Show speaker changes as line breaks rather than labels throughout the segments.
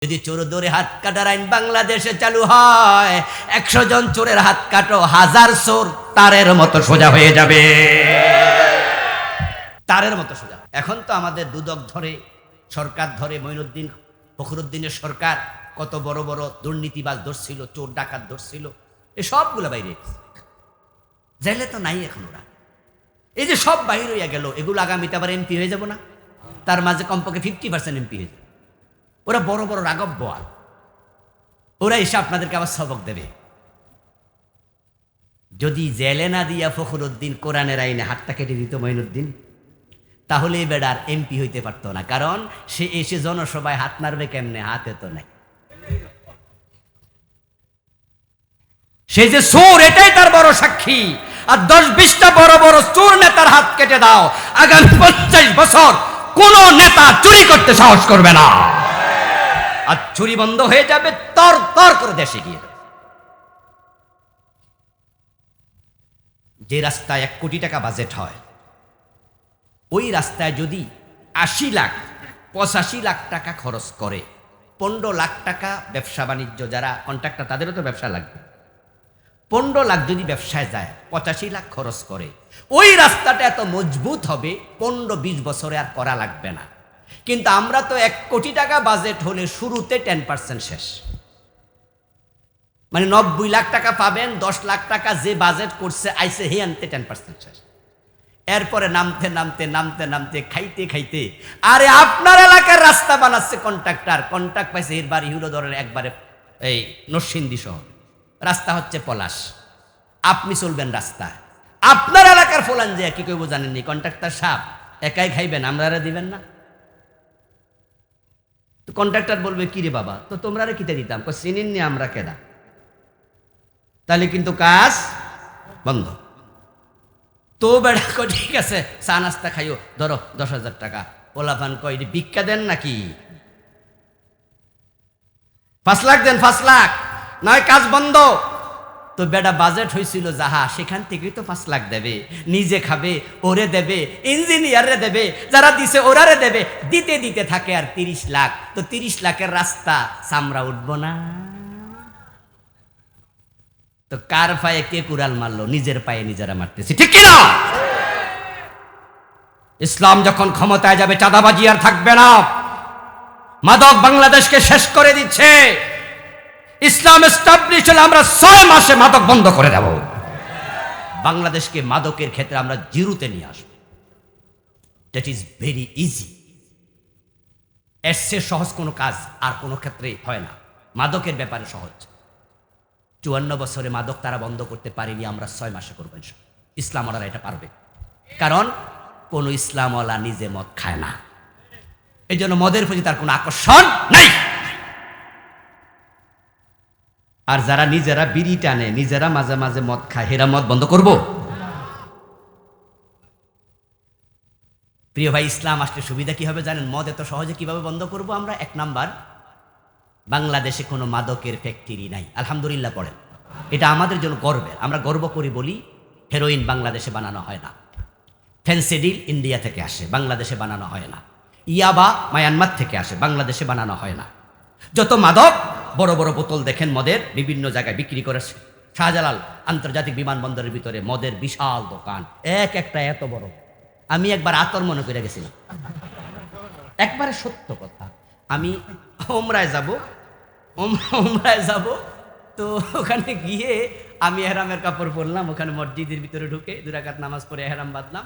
যদি চোর ধরে হাত কাটার আইন বাংলাদেশে চালু হয়, 100 জন চোরের হাত কাটো, 1000 চোর তারের মতো সোজা হয়ে যাবে, তারের মতো সোজা। এখন তো আমাদের দুদক ধরে, সরকার ধরে, মঈনুদ্দিন ফখরুদ্দিনের সরকার কত বড় বড় দুর্নীতিবাজ ধরছিল, চোর ডাকাত ধরছিল, এই সবগুলো বাইরে জেলে তো নাই এখন ওরা। এই যে সব বাইরে হইয়া গেল, এগুলো আগামীতে আবার এমপি হয়ে যাব না? তার মাঝে কমপক্ষে 50% এমপি হয়ে যাবে। ওরা বড় বড় রাগব বোয়াল, ওরা এসে আপনাদেরকে আবার সবক দেবে। যদি জেলে না দিয়া ফখরুদ্দিন কোরআনের আইনে হাতটা কেটে দিত মঈনুদ্দিন, তাহলে বেড়ার এমপি হইতে পারতো না। কারণ সে এসে জনসভায় হাত নাড়বে কেমনে? হাতে তো নাই। সে যে চোর, এটাই তার বড় সাক্ষী। আর 10-20টা বড় বড় চোর নেতার হাত কেটে দাও, আগামী 50 বছর কোন নেতা চুরি করতে সাহস করবে না। আর চুরি বন্ধ হয়ে যাবে, তর তর করে দেশে গিয়ে। যে রাস্তায় 1 কোটি টাকা বাজেট হয়, ওই রাস্তায় যদি 80 লাখ 85 লাখ টাকা খরচ করে, 15 লাখ টাকা ব্যবসা বাণিজ্য, যারা কন্ট্রাক্টর তাদেরও তো ব্যবসা লাগবে, 15 লাখ যদি ব্যবসায় যায়, 85 লাখ খরচ করে, ওই রাস্তাটা এত মজবুত হবে 15-20 বছরে আর করা লাগবে না। কিন্তু আমরা তো 1 কোটি টাকা বাজেট হলে শুরুতে 10% শেষ, মানে 90 লাখ টাকা পাবেন, 10 লাখ টাকা যে বাজেট করছে আইসে হে আনতে 10% শেষ। এরপরে নামতে নামতে নামতে নামতে খাইতে খাইতে, আরে আপনার এলাকার রাস্তা বানাচ্ছে কন্ট্রাক্টর, কন্ট্রাক্ট পাইছে, এর বাড়ি হলো ধরেন একবারে এই নরসিংদী শহর, রাস্তা হচ্ছে পলাশ, আপনি চলবেন রাস্তায়, আপনার এলাকার ফলান যে কি কইব জানেননি, কন্ট্রাক্টর সাহেব একাই খাইবেন, আমরা দিবেন না? তো কন্ট্রাক্টর বলবে কি রে বাবা, তো তোমরা কিতে দিতাম, চিনিনি আমরা কেডা, তাহলে কিন্তু কাজ বন্ধ। তো বেড়া কই ঠিক আছে, চা নাস্তা খাইও, ধরো 10,000 টাকা। ওলাফান কই ভিক্ষা দেন নাকি? 5 লাখ দেন, 5 লাখ, নয় কাজ বন্ধ। তো বেটা বাজেট হয়েছিল যাহা, সেখান থেকেই তো 5 লাখ দেবে, নিজে খাবে, ওরে দেবে, ইঞ্জিনিয়ারে দেবে, যারা দিছে ওরারে দেবে, দিতে দিতে থাকে আর 30 লাখ। তো 30 লাখের রাস্তা চামড়া উঠবো না? তো কার পায়ে কে কুড়াল মারলো? নিজের পায়ে নিজেরা মারতেছি, ঠিক কিনা? ইসলাম যখন ক্ষমতায় যাবে, চাঁদাবাজি আর থাকবে না। মাদক বাংলাদেশকে শেষ করে দিচ্ছে। ইসলাম এস্টাবলিশ হলে আমরা 6 মাসে মাদক বন্ধ করে দেব। বাংলাদেশকে মাদকের ক্ষেত্রে আমরা জিরোতে নিয়ে আসবো। That is very easy. এর চেয়ে সহজ কোনো কাজ আর কোনো ক্ষেত্রে হয় না। মাদকের ব্যাপারে সহজ। 54 বছরে মাদক তারা বন্ধ করতে পারেনি, আমরা 6 মাসে করবো। ইসলামওয়ালারা এটা পারবে, কারণ কোন ইসলামওয়ালা নিজে মদ খায় না, এই জন্য মদের প্রতি তার কোনো আকর্ষণ নাই। আর যারা নিজেরা বিড়ি টানে, নিজেরা মাঝে মাঝে মদ খায়, হেরা মদ বন্ধ করব? প্রিয় ভাই, ইসলাম আসলে সুবিধা কি হবে জানেন? মদ এত সহজে কিভাবে বন্ধ করব আমরা? 1 নাম্বার, বাংলাদেশে কোনো মাদকের ফ্যাক্টরি নাই, আলহামদুলিল্লাহ পড়েন। এটা আমাদের জন্য গর্বের, আমরা গর্ব করি বলি। হেরোইন বাংলাদেশে বানানো হয় না, ফেন্সিডিল ইন্ডিয়া থেকে আসে, বাংলাদেশে বানানো হয় না। ইয়াবা মায়ানমার থেকে আসে, বাংলাদেশে বানানো হয় না। যত মাদক, বড় বড় বোতল দেখেন মদের, বিভিন্ন জায়গায় বিক্রি করে। শাহজালাল আন্তর্জাতিক বিমানবন্দরের ভিতরে মদের বিশাল দোকান, এক একটা এত বড়। আমি একবার আতর মনে করে গেছিলাম, একবারে সত্য কথা। আমি ওমরায় যাব, তো ওখানে গিয়ে আমি এহরামের কাপড় পরলাম, ওখানে মসজিদের ভিতরে ঢুকে 2 রাকাত নামাজ পড়ে এহরাম বাঁধলাম।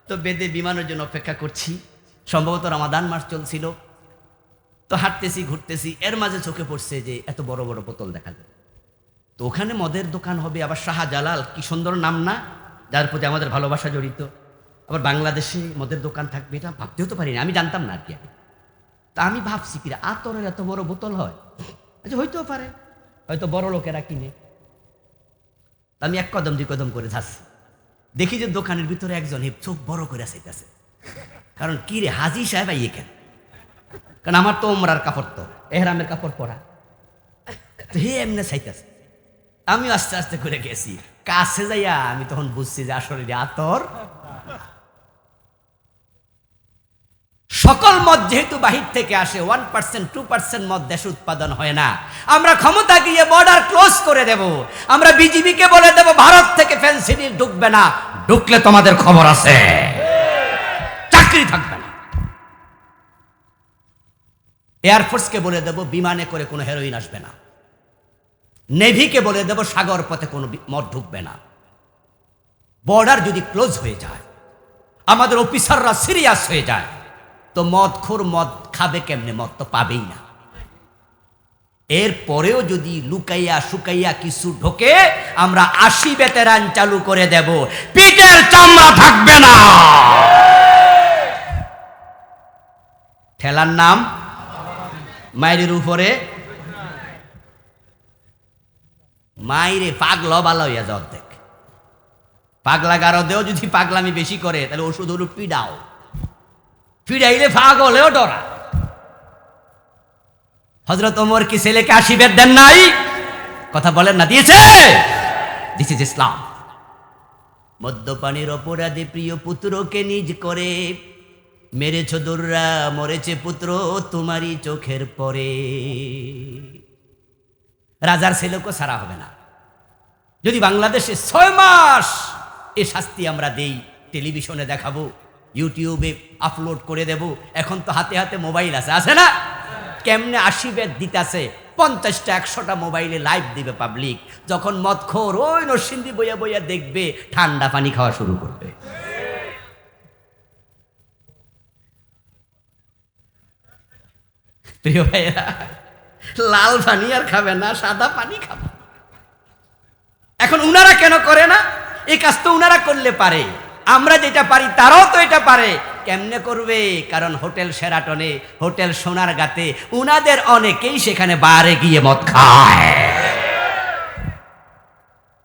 তো বেদে বিমানের জন্য অপেক্ষা করছি, সম্ভবত রমাদান মাস চলছিল। তো হাঁটতেছি, ঘুরতেছি, এর মাঝে চোখে পড়ছে যে এত বড় বড় বোতল দেখা যায়। তো ওখানে মদের দোকান হবে, আবার শাহজালাল, কি সুন্দর নাম না, যার প্রতি আমাদের ভালোবাসা জড়িত। আবার বাংলাদেশে মদের দোকান থাকবে, এটা ভাবতেও তো পারিনি, আমি জানতাম না আর কি। তা আমি ভাবছি কিরা, আতরের এত বড় বোতল হয়? আচ্ছা, হইতেও পারে, হয়তো বড় লোকেরা কিনে। আমি 1 কদম 2 কদম করে যাচ্ছি, দেখি যে দোকানের ভিতরে একজন চোখ বড় করে চাইতেছে। কারণ কি রে, হাজি সাহেব আইয়ে কেন? কারণ আমার তো ওমরার কাপড়, তো এহরামের কাপড় পরা, তো হে এমনি চাইতেছে। আমি আস্তে আস্তে করে গেছি, কাছে যাইয়া আমি তখন বুঝছি যে আসলে আতর। সকল মদ যেহেতু বাহির থেকে আসে, 1% 2% মদ দেশে উৎপাদন হয় না। আমরা ক্ষমতা গিয়ে বর্ডার ক্লোজ করে দেব। আমরা বিজিবিকে বলে দেব ভারত থেকে ফেনসিডিল ঢুকবে না, ঢুকলে তোমাদের খবর আছে, চাকরি থাকবে না। এয়ারফোর্সকে বলে দেব বিমানে করে কোনো হেরোইন আসবে না। নেভিকে বলে দেব সাগর পথে কোনো মদ ঢুকবে না। বর্ডার যদি ক্লোজ হয়ে যায়, আমাদের অফিসাররা সিরিয়াস হয়ে যায়, তো মদখোর মদ খাবে কেমনে? মদ তো পাবেই না। এরপরেও যদি লুকাইয়া শুকাইয়া কিছু ঢোকে, আমরা 80 বেতেরান চালু করে দেব, পিঠের চামড়া থাকবে না। ঠেলার নাম মায়ের উপরে মাইরে পাগলা বালা হইয়া যাও। দেখ পাগলা গারদেও যদি পাগলামি বেশি করে, তাহলে ওষুধ হলো পিডাও, পিডাইলে পাগলেও ডরা। হযরত ওমর কি ছেলেকে 80 বেত দেন নাই? কথা বলেন না, দিয়েছে। দিস ইজ ইসলাম। মদ্যপানের অপরাধে প্রিয় পুত্রকে নিজ করে মেরেছ দুররা, মরেছে পুত্র তোমারই চোখের পরে। রাজার ছেলেকে ছাড়া হবে না। যদি বাংলাদেশে 6 মাস এ শাস্তি আমরা দেই, টেলিভিশনে দেখাবো, ইউটিউবে আপলোড করে দেব। এখন তো হাতে হাতে মোবাইল আছে, আছে না? কেমনে 80 বেত দিতেছে, 50টা 100টা মোবাইলে লাইভ দিবে পাবলিক। যখন মদখোর ওই নরসিংদী বইয়া বইয়া দেখবে, ঠান্ডা পানি খাওয়া শুরু করবে। প্রিয় ভাইরা, লাল পানি আর খাবে না, সাদা পানি খাবে। এখন উনারা কেন করে না? এই কাজ তো উনারা করলে পারে। আমরা যেটা পারি তারাও তো এটা পারে। কেমনে করবে? কারণ হোটেল শেরাটনে, হোটেল সোনারগাঁতে উনাদের অনেকেই সেখানে বারে গিয়ে মদ খায়।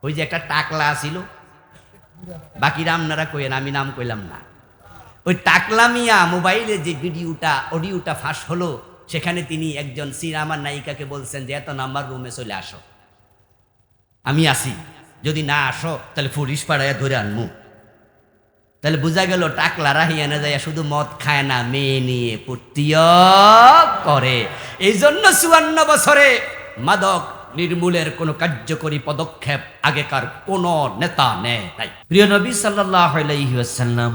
ওই যে একটা টাকলা ছিল, বাকিরা আপনারা কইেন, আমি নাম কইলাম না। ওই টাকলা মিয়া মোবাইলে যে অডিওটা ফাঁস হলো, সেখানে তিনি একজন সিনেমার নায়িকাকে বলছেন যে এত নাম্বার রুমে চলে আসো, আমি আসি, যদি না আসো তাহলে পুলিশ পাড়ায় ধরে আনমু। তাহলে বোঝা গেল টাকলারা হিয়ানা যায় শুধু মদ খায় না, মেয়ে নিয়ে ফুর্তিও করে। এই জন্য 54 বছরে মাদক নির্মূলের কোনো কার্যকরী পদক্ষেপ আগেকার কোন নেতা নেয় নাই। প্রিয় নবী সাল্লাল্লাহু আলাইহি ওয়াসাল্লাম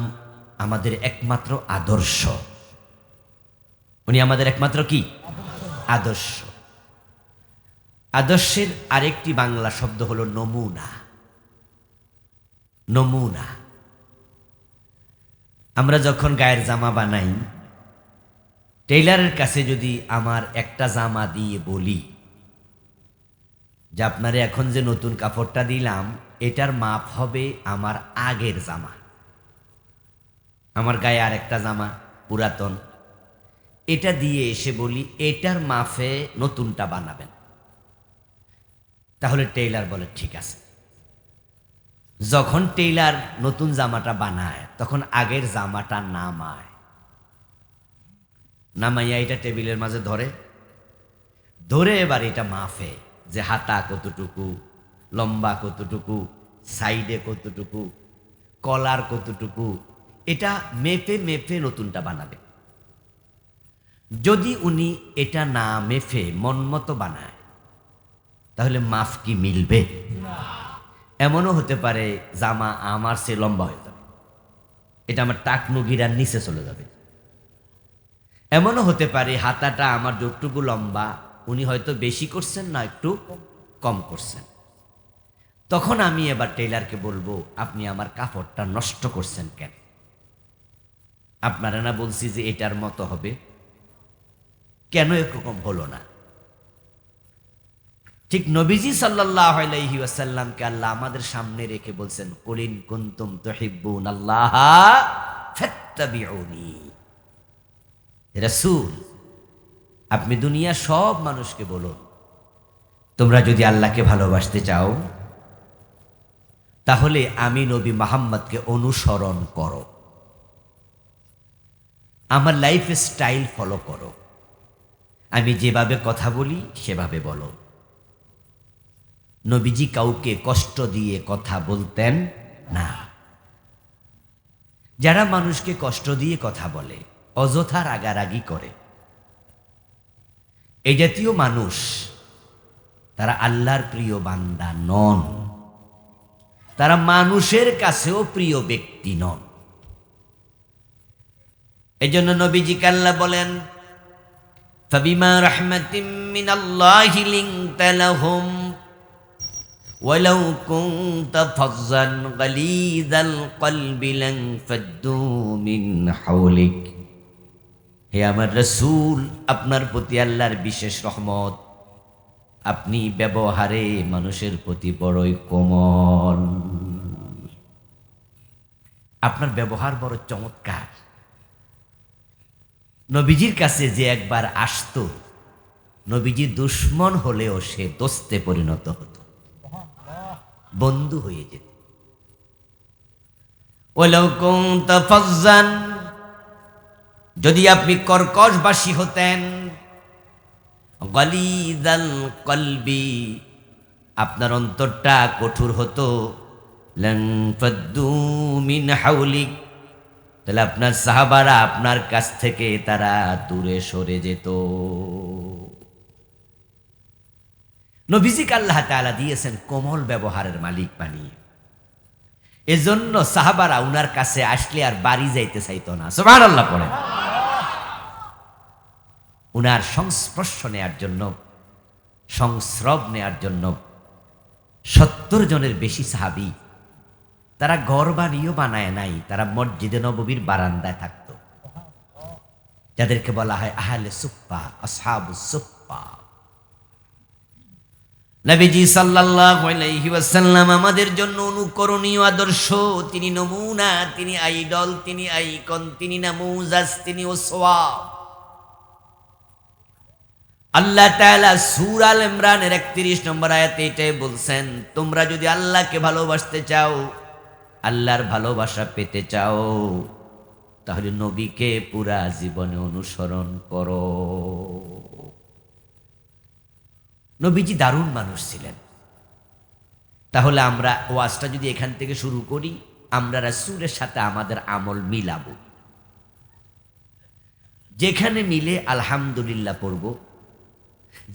আমাদের একমাত্র আদর্শ। উনি আমাদের একমাত্র কি আদর্শ। আদর্শের আরেকটি বাংলা শব্দ হলো নমুনা। নমুনা। আমরা যখন গায়ের জামা বানাই, টেইলারের কাছে যদি আমার একটা জামা দিয়ে বলি যে আপনারে এখন যে নতুন কাপড়টা দিলাম, এটার মাপ হবে আমার আগের জামা, আমার গায়ে আর একটা জামা পুরাতন, এটা দিয়ে এসে বলি এটার মাপে নতুনটা বানাবেন, তাহলে টেইলার বলে ঠিক আছে। যখন টেইলার নতুন জামাটা বানায়, তখন আগের জামাটা নামায়, নামাইয়া এটা টেবিলের মাঝে ধরে, ধরে এবার এটা মাপে যে হাতা কতটুকু, লম্বা কতটুকু, সাইডে কতটুকু, কলার কতটুকু, এটা মেপে মেপে নতুনটা বানাবে। যদি উনি এটা না মেপে মন মতো বানায়, তাহলে মাপ কি মিলবে? এমনও হতে পারে জামা আমার চেয়ে লম্বা হয়ে যাবে, এটা আমার টাকনু গিরার নিচে চলে যাবে। এমনও হতে পারে হাতাটা আমার যতটুকু লম্বা, উনি হয়তো বেশি করছেন না একটু কম করছেন। তখন আমি এবার টেইলারকে বলবো, আপনি আমার কাপড়টা নষ্ট করছেন কেন? আপনারা না বলছি যে এটার মতো হবে, কেন এরকম হলো না? ঠিক নবীজি সাল্লাল্লাহু আলাইহি ওয়াসাল্লামকে আল্লাহ আমাদের সামনে রেখে বলছেন, কুলিন কুনতুম তুহিব্বুনাল্লাহ ফাত্তাবিউনি। রাসূল, আপনি দুনিয়া সব মানুষকে বলুন, তোমরা যদি আল্লাহকে ভালোবাসতে চাও, তাহলে আমি নবী মুহাম্মদকে অনুসরণ করো, আমার লাইফ স্টাইল ফলো করো, আমি যেভাবে কথা বলি সেভাবে বলো। নবীজি কাউকে কষ্ট দিয়ে কথা বলতেন না। যারা মানুষকে কষ্ট দিয়ে কথা বলে, অযথা রাগারাগি করে। এই জাতীয় মানুষ তারা আল্লাহর প্রিয় বান্দা নন, তারা মানুষের কাছেও প্রিয় ব্যক্তি নন। এজন্য নবীজিকে আল্লাহ বলেন, ফাবিমা রাহমাতিম মিনাল্লাহি লিনতা লাহুম ওয়ালাউ কুনতা ফাজ্জান গালিযাল কলবি লানফাদ্দু মিন হাওলিক। হে আমার রাসূল, আপনার প্রতি আল্লাহর বিশেষ রহমত, আপনি ব্যবহারে মানুষের প্রতি বড়ই কোমল, আপনার ব্যবহার বড় চমৎকার। নবীজির কাছে যে একবার আসতো, নবীজি দুশ্মন হলেও সে দোস্তে পরিণত হতো, বন্ধু হয়ে যেত। ওয়ালাউ কুনতা ফাজ্জান, যদি আপনি কর্কশবাসী হতেন, গালিযাল কলবি, আপনার অন্তরটা কঠোর হতো, লানফাদ্দু মিন হাওলিক, তাহলে আপনার সাহাবারা আপনার কাছ থেকে তারা দূরে সরে যেত। নবীজিকে আল্লাহ তাআলা দিয়েছেন কোমল ব্যবহারের মালিক বানিয়ে। এজন্য সাহাবারা উনার কাছে আসলে আর বাড়ি যাইতে চাইতো না। সুবহানাল্লাহ পড়ে। উনার সংস্পর্শ নেয়ার জন্য, সংস্রব নেয়ার জন্য 70 জনের বেশি সাহাবী তারা ঘর বাড়িও বানায় নাই, তারা মসজিদে নববীর বারান্দায় থাকত, যাদেরকে বলা হয় আহলে সুফফা, আসহাবুস সুফফা। নবীজি সাল্লাল্লাহু আলাইহি ওয়াসাল্লাম আমাদের জন্য অনুকরণীয় আদর্শ, তিনি নমুনা, তিনি আইডল, তিনি আইকন, তিনি নামুজাজ, তিনি উসওয়া। আল্লাহ তাআলা সূরা আল ইমরানের 31 নম্বর আয়াতে এটাই বলছেন, তোমরা যদি আল্লাহকে ভালোবাসতে চাও, আল্লাহর ভালোবাসা পেতে চাও, তাহলে নবীকে পুরা জীবনে অনুসরণ করো। নবীজি দারুণ মানুষ ছিলেন। তাহলে আমরা ওয়াজটা যদি এখান থেকে শুরু করি, আমরা রাসূলের সাথে আমাদের আমল মিলাবো। যেখানে মিলে আলহামদুলিল্লাহ পড়ব,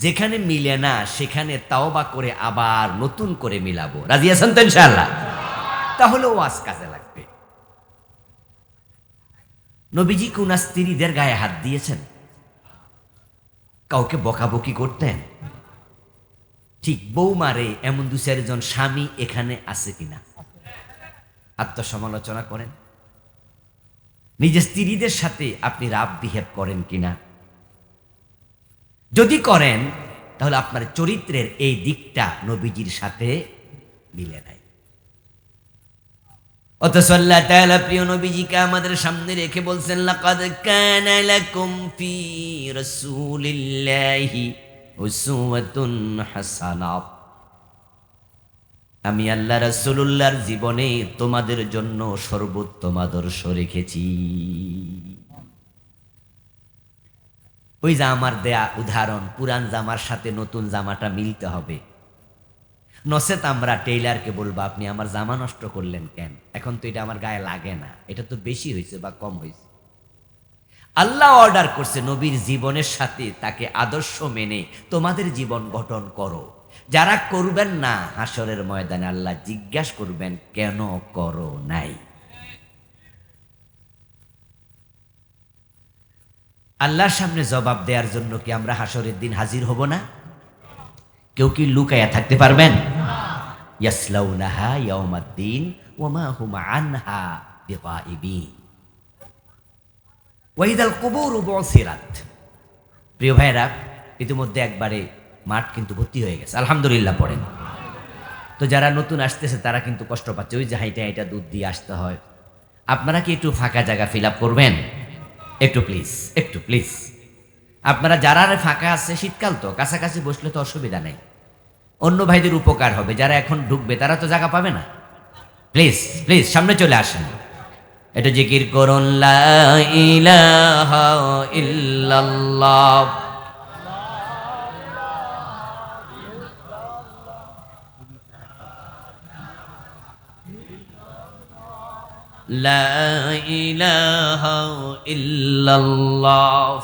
যেখানে মিলে না সেখানে তাওবা করে আবার নতুন করে মিলাবো। রাজি আছেন তো ইনশাআল্লাহ? তাহলে ওয়াজ কাজে লাগবে। নবীজি কোন স্ত্রীদের গায়ে হাত দিয়েছেন? কাউকে বকাবকি করতেন? ঠিক বউ মারে এমন 2-4 জন স্বামী এখানে আছে কিনা? আত্মসমালোচনা করেন। নিজের স্ত্রীদের সাথে আপনি রাফ বিহেভ করেন কিনা? যদি করেন তাহলে আপনার চরিত্রের এই দিকটা নবীজির সাথে মিলে নাই। অথচ আল্লাহ তাআলা প্রিয় নবীজিকে আমাদের সামনে রেখে বলছেন, লাকাদ কানা লাকুম ফি রাসূলিল্লাহি উসওয়াতুন হাসানাহ। আমি আল্লাহ রাসূলুল্লাহর জীবনে তোমাদের জন্য সর্বোত্তম আদর্শ রেখেছি। ওই যে আমার দেয়া উদাহরণ, পুরান জামার সাথে নতুন জামাটা মিলতে হবে, নচেত আমরা টেইলারকে বলবো আপনি আমার জামা নষ্ট করলেন কেন, এখন তো এটা আমার গায়ে লাগে না, এটা তো বেশি হয়েছে বা কম হয়েছে। আল্লাহ অর্ডার করছে নবীর জীবনের সাথে তাকে আদর্শ মেনে তোমাদের জীবন গঠন করো। যারা করবেন না, হাসরের ময়দানে আল্লাহ জিজ্ঞাসা করবেন কেন করো নাই। আল্লাহর সামনে জবাব দেওয়ার জন্য কি আমরা হাসরের দিন হাজির হব না? কেউ কি লুকায়া থাকতে পারবেন? ইয়াসলাউনাহা ইয়াউমাদ্দিন ওয়া মা হুম আনহা বিগাইবিন ওয়া ইযাল কুবুরু বুসিরাত। প্রিয় ভাইরা, ইতিমধ্যে একবারে মাঠ কিন্তু ভর্তি হয়ে গেছে, আলহামদুলিল্লাহ পড়েন। তো যারা নতুন আসতেছে তারা কিন্তু কষ্ট পাচ্ছে, ওই যে হাইটা হাইটা দুধ দিয়ে আসতে হয়। আপনারা কি একটু ফাঁকা জায়গা ফিল আপ করবেন? একটু প্লিজ, একটু প্লিজ। আপনারা যারা ফাঁকা আছে, শীতকাল তো, কাছাকাছি বসলে তো অসুবিধা নেই, অন্য ভাইদের উপকার হবে। যারা এখন ঢুকবে তারা তো জায়গা পাবে না। প্লিজ প্লিজ সামনে চলে আসেন, এটা জিকির করুন, লা ইলাহা ইল্লাল্লাহ। লা ইলাহা ইল্লাল্লাহ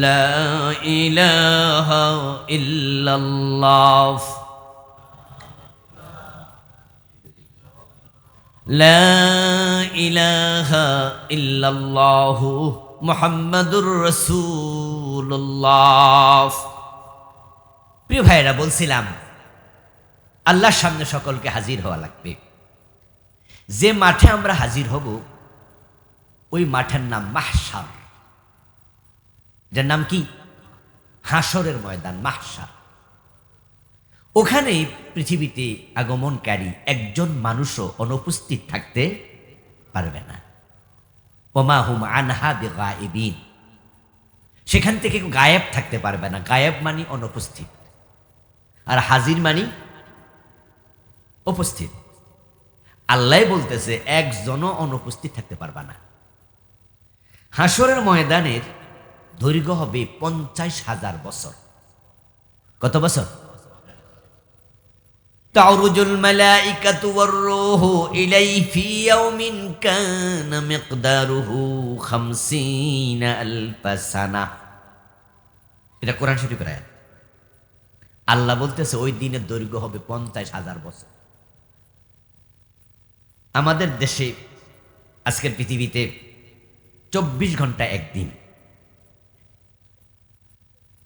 লা ইলাহা ইল্লাল্লাহ লা ইলাহা ইল্লাল্লাহ মুহাম্মাদুর রাসূলুল্লাহ। প্রিয় ভাইরা, বলছিলাম আল্লাহর সামনে সকলকে হাজির হওয়া লাগবে। যে মাঠে আমরা হাজির হব ওই মাঠের নাম মাহশার। যার নাম কি? হাসরের ময়দান, মাহশার। ওখানে পৃথিবীতে আগমনকারী একজন মানুষও অনুপস্থিত থাকতে পারবে না। ওমা হুম আনহা বিগাইবিন। সেখান থেকে গায়েব থাকতে পারবে না। গায়েব মানি অনুপস্থিত, আর হাজির মানি উপস্থিত। আল্লাহ বলতেছে একজনও অনুপস্থিত থাকতে পারবে না। হাসরের ময়দানের দৈর্ঘ্য হবে 50,000 বছর। কত বছর? তাউরুজুল মালাইকাতু ওয়ার রূহু ইলাইহি ফি ইয়াউমিন কানা মিকদারুহু 50,000 সানা। এটা কোরআন শরীফের আয়াত। আল্লাহ বলতেছে ওই দিনের দৈর্ঘ্য হবে 50,000 বছর। আমাদের দেশে আজকের পৃথিবীতে 24 ঘন্টা একদিন,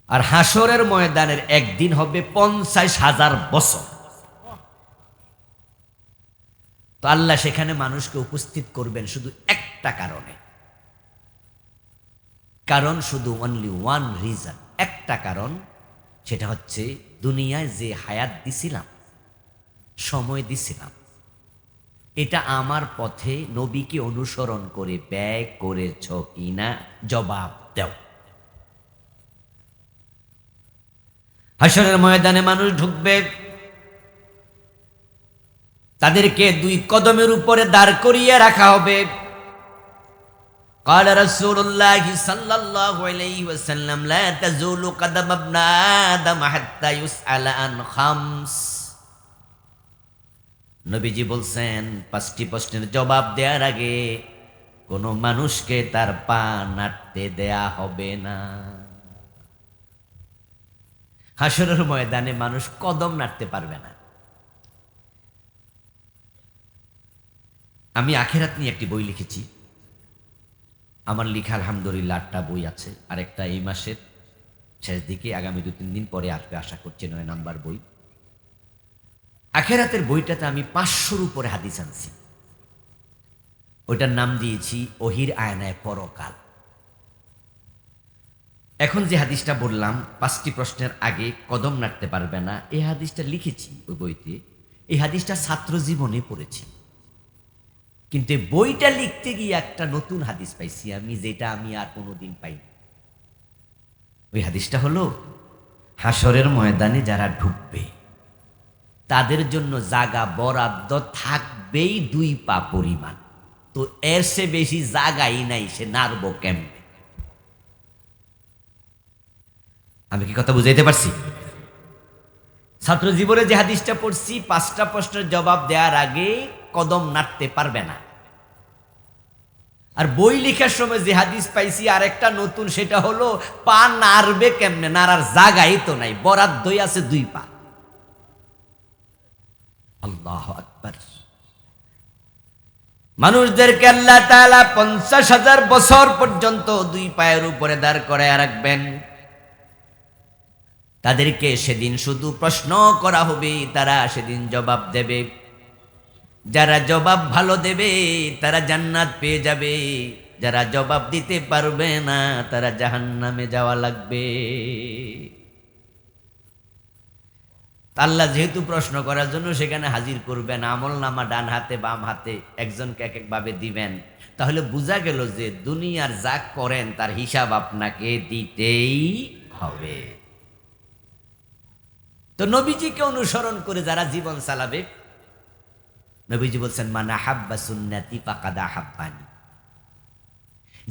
আর হাসরের ময়দানের একদিন হবে 50,000 বছর। তো আল্লাহ সেখানে মানুষকে উপস্থিত করবেন শুধু একটা কারণে। কারণ শুধু অনলি ওয়ান রিজন, একটা কারণ। সেটা হচ্ছে দুনিয়ায় যে হায়াত দিছিলাম, সময় দিছিলাম, এটা আমার পথে নবীকে অনুসরণ করে ব্যয় করেছ কিনা জবাব দাও। হাসরের ময়দানে মানুষ ঢুকবে, তাদেরকে 2 কদমের উপরে দাঁড় করিয়ে রাখা হবে। قال رسول الله صلى الله عليه وسلم لا تزول قدم ابن آدم حتى يسأل عن 5। নবীজি বলছেন 5টি প্রশ্নের জবাব দেওয়ার আগে কোন মানুষকে তার পা নাড়তে দেয়া হবে না। হাসরের ময়দানে মানুষ কদম নাড়তে পারবে না। আমি আখিরাত নিয়ে একটি বই লিখেছি। আমার লেখা আলহামদুলিল্লাহ 8টা বই আছে। আরেকটা এই মাসের শেষ দিকে, আগামী 2-3 দিন পরে আসবে আশা করছি, 9 নাম্বার বই। আখিরাতের বইটাতে আমি 500-র উপরে হাদিস আনছি। ওইটার নাম দিয়েছি ওহির আয়নায় পরকাল। এখন যে হাদিসটা বললাম 5টি প্রশ্নের আগে কদম নাড়তে পারবে না, এই হাদিসটা লিখেছি ওই বইতে। এই হাদিসটা ছাত্র জীবনে পড়েছি, কিন্তু বইটা লিখতে গিয়ে একটা নতুন হাদিস পাইছি আমি, যেটা আমি আর কোনোদিন পাইনি। ওই হাদিসটা হলো, হাসরের ময়দানে যারা ঢুকবে তাদের জন্য জায়গা বরাদ্দ থাকবেই 2 পা পরিমাণ। তো এর সে বেশি জায়গাই নাই, সে নাড়ব কেমনে? আমি কি কথা বুঝাইতে পারছি? ছাত্র জীবনে যে হাদিসটা পড়ছি, 5টা প্রশ্নের জবাব দেওয়ার আগে কদম নাড়তে পারবে না। আর বই লেখার সময় যে হাদিস পাইছি আরেকটা নতুন, সেটা হলো পা নাড়বে কেমনে? নাড়ার জায়গাই তো নাই, বরাদ্দই আছে 2 পা। আল্লাহু আকবার। মানুষদেরকে আল্লাহ তাআলা 50,000 বছর পর্যন্ত 2 পায়ের উপরে দাঁড় করায় রাখবেন। তাদেরকে সেদিন শুধু প্রশ্ন করা হবে, তারা সেদিন জবাব দেবে। যারা জবাব ভালো দেবে তারা জান্নাত পেয়ে যাবে, যারা জবাব দিতে পারবে না তারা জাহান্নামে যাওয়া লাগবে। আল্লাহ যেহেতু প্রশ্ন করার জন্য সেখানে হাজির করবেন, আমল নামা ডান হাতে বাম হাতে একজনকে এক একভাবে দিবেন, তাহলে বোঝা গেল যে দুনিয়ার যা করেন তার হিসাব আপনাকে দিতেই হবে। তো নবীজিকে অনুসরণ করে যারা জীবন চালাবে, নবীজি বলছেন মান আহাব্বা সুন্নতি ফাকাদ আহাব্বানি।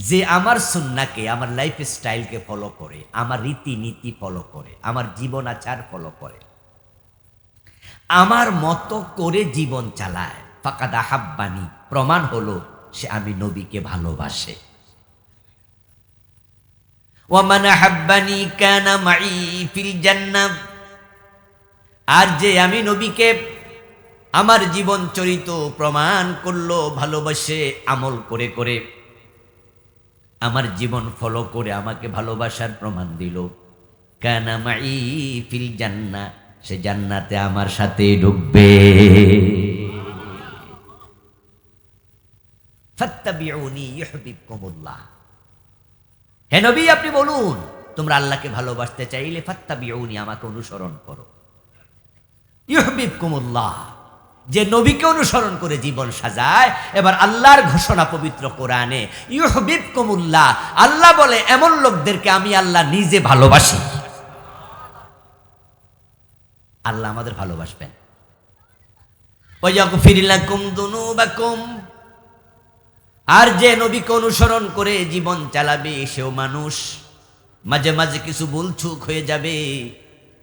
যে আমার সুন্নাহকে, আমার লাইফ স্টাইলকে ফলো করে, আমার রীতিনীতি ফলো করে, আমার জীবন আচার ফলো করে, আমার মতো করে জীবন চালায়, ফাকাদ আহাব্বানি, প্রমাণ হলো সে আমি নবীকে ভালোবাসে। ওয়া মান আহাব্বানি কানা মাই ফিল জান্নাহ, আর যে আমি নবীকে আমার জীবন চরিত প্রমাণ করলো ভালোবাসে, আমল করে করে আমার জীবন ফলো করে আমাকে ভালোবাসার প্রমাণ দিল, কানা মাই ফিল জান্নাহ, সে জান্নাতে আমার সাথে ঢুকবে। ফাত্তাবিউনি ইউহিব্বুকুমুল্লাহ, হে নবী আপনি বলুন তোমরা আল্লাহকে ভালোবাসতে চাইলে ফাত্তাবিউনি, আমাকে অনুসরণ করো। ইউহিব্বুকুমুল্লাহ, যে নবীকে অনুসরণ করে জীবন সাজায়। এবার আল্লাহর ঘোষণা পবিত্র কোরআনে, ইউহিব্বুকুমুল্লাহ, আল্লাহ বলে এমন লোকদেরকে আমি আল্লাহ নিজে ভালোবাসি। আল্লাহ আমাদের ভালোবাসবেন। ওয়াগফির লাকুম যুনুবাকুম, আর যে নবীকে অনুসরণ করে জীবন চালাবে সেও মানুষ, মাঝে মাঝে কিছু ভুলচুক হয়ে যাবে,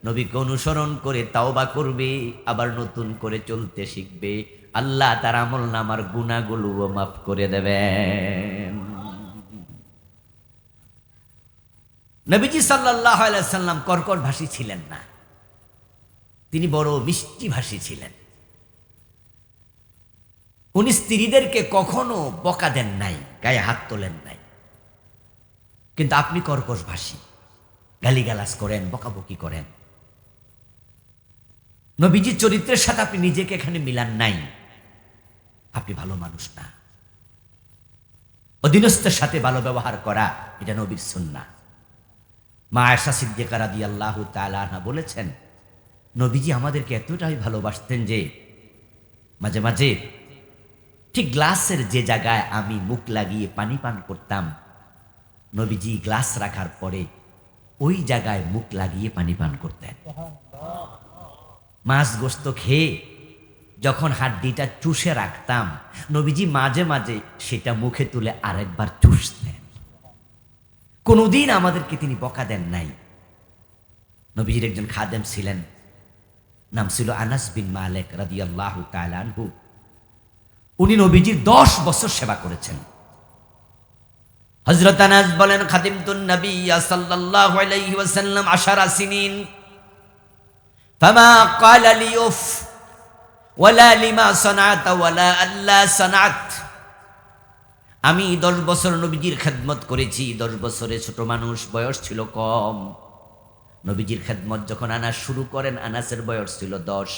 নবীকে অনুসরণ করে তাওবা করবে, আবার নতুন করে চলতে শিখবে, আল্লাহ তার আমল নামার গুনাহগুলোও মাফ করে দেবেন। নবীজি সাল্লাল্লাহু আলাইহি ওয়াসাল্লাম কর্কট ভাষী ছিলেন না, তিনি বড় মিষ্টি ভাষী ছিলেন। উনি স্ত্রীদেরকে কখনো বকা দেন নাই, গায়ে হাত তোলেন নাই। কিন্তু আপনি কর্কশ ভাষী, গালিগালাজ করেন, বকাবকি করেন। নবীজির চরিত্রের সাথে আপনি নিজেকে এখানে মিলান নাই, আপনি ভালো মানুষ না। অধীনস্থের সাথে ভালো ব্যবহার করা এটা নবীর সুন্নাহ। মা আয়েশা সিদ্দিকা রাদিয়াল্লাহু তাআলা আনহা বলেছেন, নবীজি আমাদেরকে এতটাই ভালোবাসতেন যে মাঝে মাঝে ঠিক গ্লাসের যে জায়গায় আমি মুখ লাগিয়ে পানি পান করতাম, নবীজি গ্লাস রাখার পরে ওই জায়গায় মুখ লাগিয়ে পানি পান করতেন। মাছ গোস্ত খেয়ে যখন হাড্ডিটা চুষে রাখতাম, নবীজি মাঝে মাঝে সেটা মুখে তুলে আরেকবার চুষতেন। কোনোদিন আমাদেরকে তিনি বকা দেন নাই। নবীজির একজন খাদেম ছিলেন, নাম ছিল আনাস বিন মালিক রাদিয়াল্লাহু তাআলা আনহু। উনি নবীজির 10 বছর সেবা করেছেন। হযরত আনাস বলেন, খাদিমতুন নবী সাল্লাল্লাহু আলাইহি ওয়াসাল্লাম 10 সিনিন, ফামা ক্বালা লি উফ ওয়ালা লিমা সানাত ওয়ালা আল্লা সানাত। আমি 10 বছর নবীজির খেদমত করেছি। 10 বছরে ছোট মানুষ, বয়স ছিল কম। নবীজির খেদমত যখন আনাস শুরু করেন, আনাসের বয়স ছিল 10।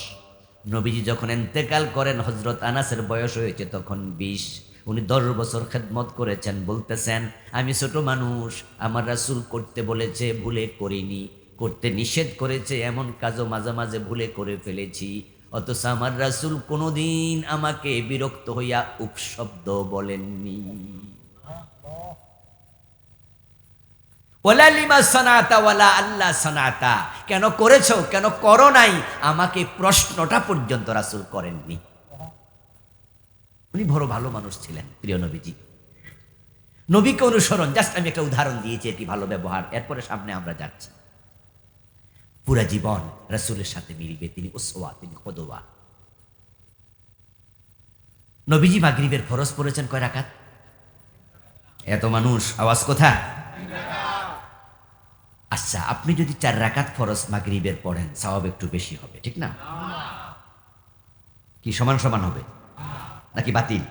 নবীজি যখন ইন্তেকাল করেন, হযরত আনাসের বয়স হয়েছে তখন 20। উনি 10 বছর খেদমত করেছেন। বলতেছেন, আমি ছোট মানুষ, আমার রাসূল করতে বলেছে ভুলে করিনি, করতে নিষেধ করেছে এমন কাজও মাঝে মাঝে ভুলে করে ফেলেছি, অথচ আমার রাসূল কোনোদিন আমাকে বিরক্ত হইয়া উপশব্দ বলেননি। ওয়ালা লিমা সানাতা ওয়ালা আল্লাহ সানাতা, কেন করেছো কেন করো নাই, আমাকে প্রশ্নটা পর্যন্ত রাসূল করেননি। উনি বড় ভালো মানুষ ছিলেন প্রিয় নবীজি। নবীকে অনুসরণ, জাস্ট আমি একটা উদাহরণ দিয়েছি, এটি ভালো ব্যবহার। এরপরে সামনে আমরা যাচ্ছি। পুরা জীবন রাসূলের সাথে মিলবে, তিনি উসওয়া, তিনি কদওয়া। নবীজি মাগরিবের ফরজ পড়েছেন কয় রাকাত? এত মানুষ, আওয়াজ কোথায়? আচ্ছা, আপনি যদি 4 রাকাত ফরজ মাগরিবের পড়েন, সওয়াব একটু বেশি হবে, ঠিক না? কি সমান সমান হবে নাকি বাতিল?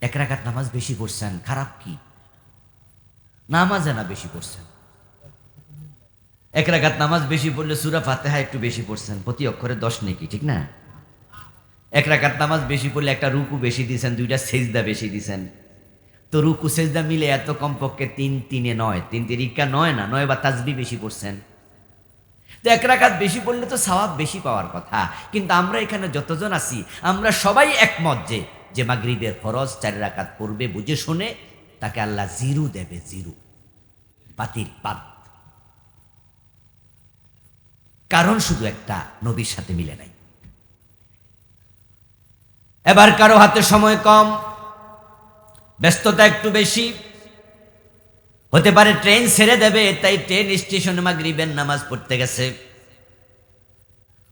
1 রাকাত নামাজ বেশি পড়ছেন, খারাপ কি? নামাজে না বেশি পড়ছেন। 1 রাকাত নামাজ বেশি পড়লে সূরা ফাতিহা একটু বেশি পড়ছেন, প্রতি অক্ষরে 10 নেকি, ঠিক না? 1 রাকাত নামাজ বেশি পড়লে একটা রুকু বেশি দিয়েছেন, 2টা সেজদা বেশি দিয়েছেন। তো রুকু সেজদা মিলে এত কমপক্ষে 3 3 9, 3 3 9 না, 9 বা তাসবিহ বেশি পড়ছেন। তো 1 রাকাত বেশি পড়লে তো সওয়াব বেশি পাওয়ার কথা। কিন্তু আমরা এখানে যতজন আছি, আমরা সবাই একমত যে মাগরিবের ফরজ 4 রাকাত পড়বে বুঝে শুনে, তাকে আল্লাহ 0 দেবে, 0 বাতিল বাদ। কারণ শুধু একটা, নবীর সাথে মিলে নাই। এবার কারো হাতে সময় কম, ব্যস্ততা একটু বেশি হতে পারে, ট্রেন ছেড়ে দেবে, তাই ট্রেন স্টেশনে মাগরিবের নামাজ পড়তে গেছে।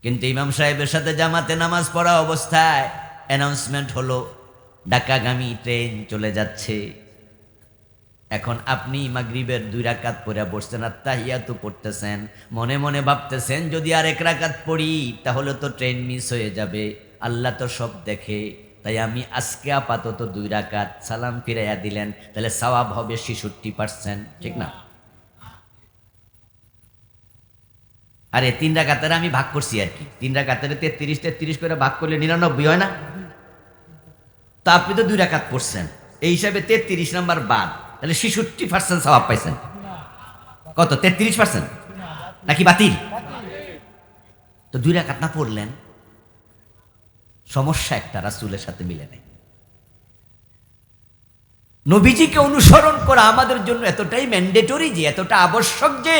কিন্তু ইমাম সাহেবের সাথে জামাতে নামাজ পড়া অবস্থায় অ্যানাউন্সমেন্ট হলো ঢাকাগামী ট্রেন চলে যাচ্ছে। এখন আপনি মাগরিবের 2 রাকাত পড়ে বসছেন আর তাহিয়াতু পড়তেছেন, মনে মনে ভাবতেছেন যদি আর 1 রাকাত পড়ি তাহলে তো ট্রেন মিস হয়ে যাবে, আল্লাহ তো সব দেখে, তাই আমি আজকে আপাতত 2 রাকাত সালাম ফিরাইয়া দিলেন, তাহলে সওয়াব হবে 66%, ঠিক না? আরে 3 রাকাতের আমি ভাগ করছি আর কি, 3 রাকাতের 33 করে ভাগ করলে 99 হয় না? তো আপনি তো 2 রাকাত পড়ছেন, এই হিসাবে 33 নাম্বার বাদ, তাহলে 66% সওয়াব পাইছেন। কত? 33% নাকি বাতিল? তো 2 রাকাত না পড়লেন, সমস্যা একটা, রাসূলের সাথে মিলে নাই। নবীজিকে অনুসরণ করা আমাদের জন্য এতটাই ম্যান্ডেটরি, যে এতটা আবশ্যক যে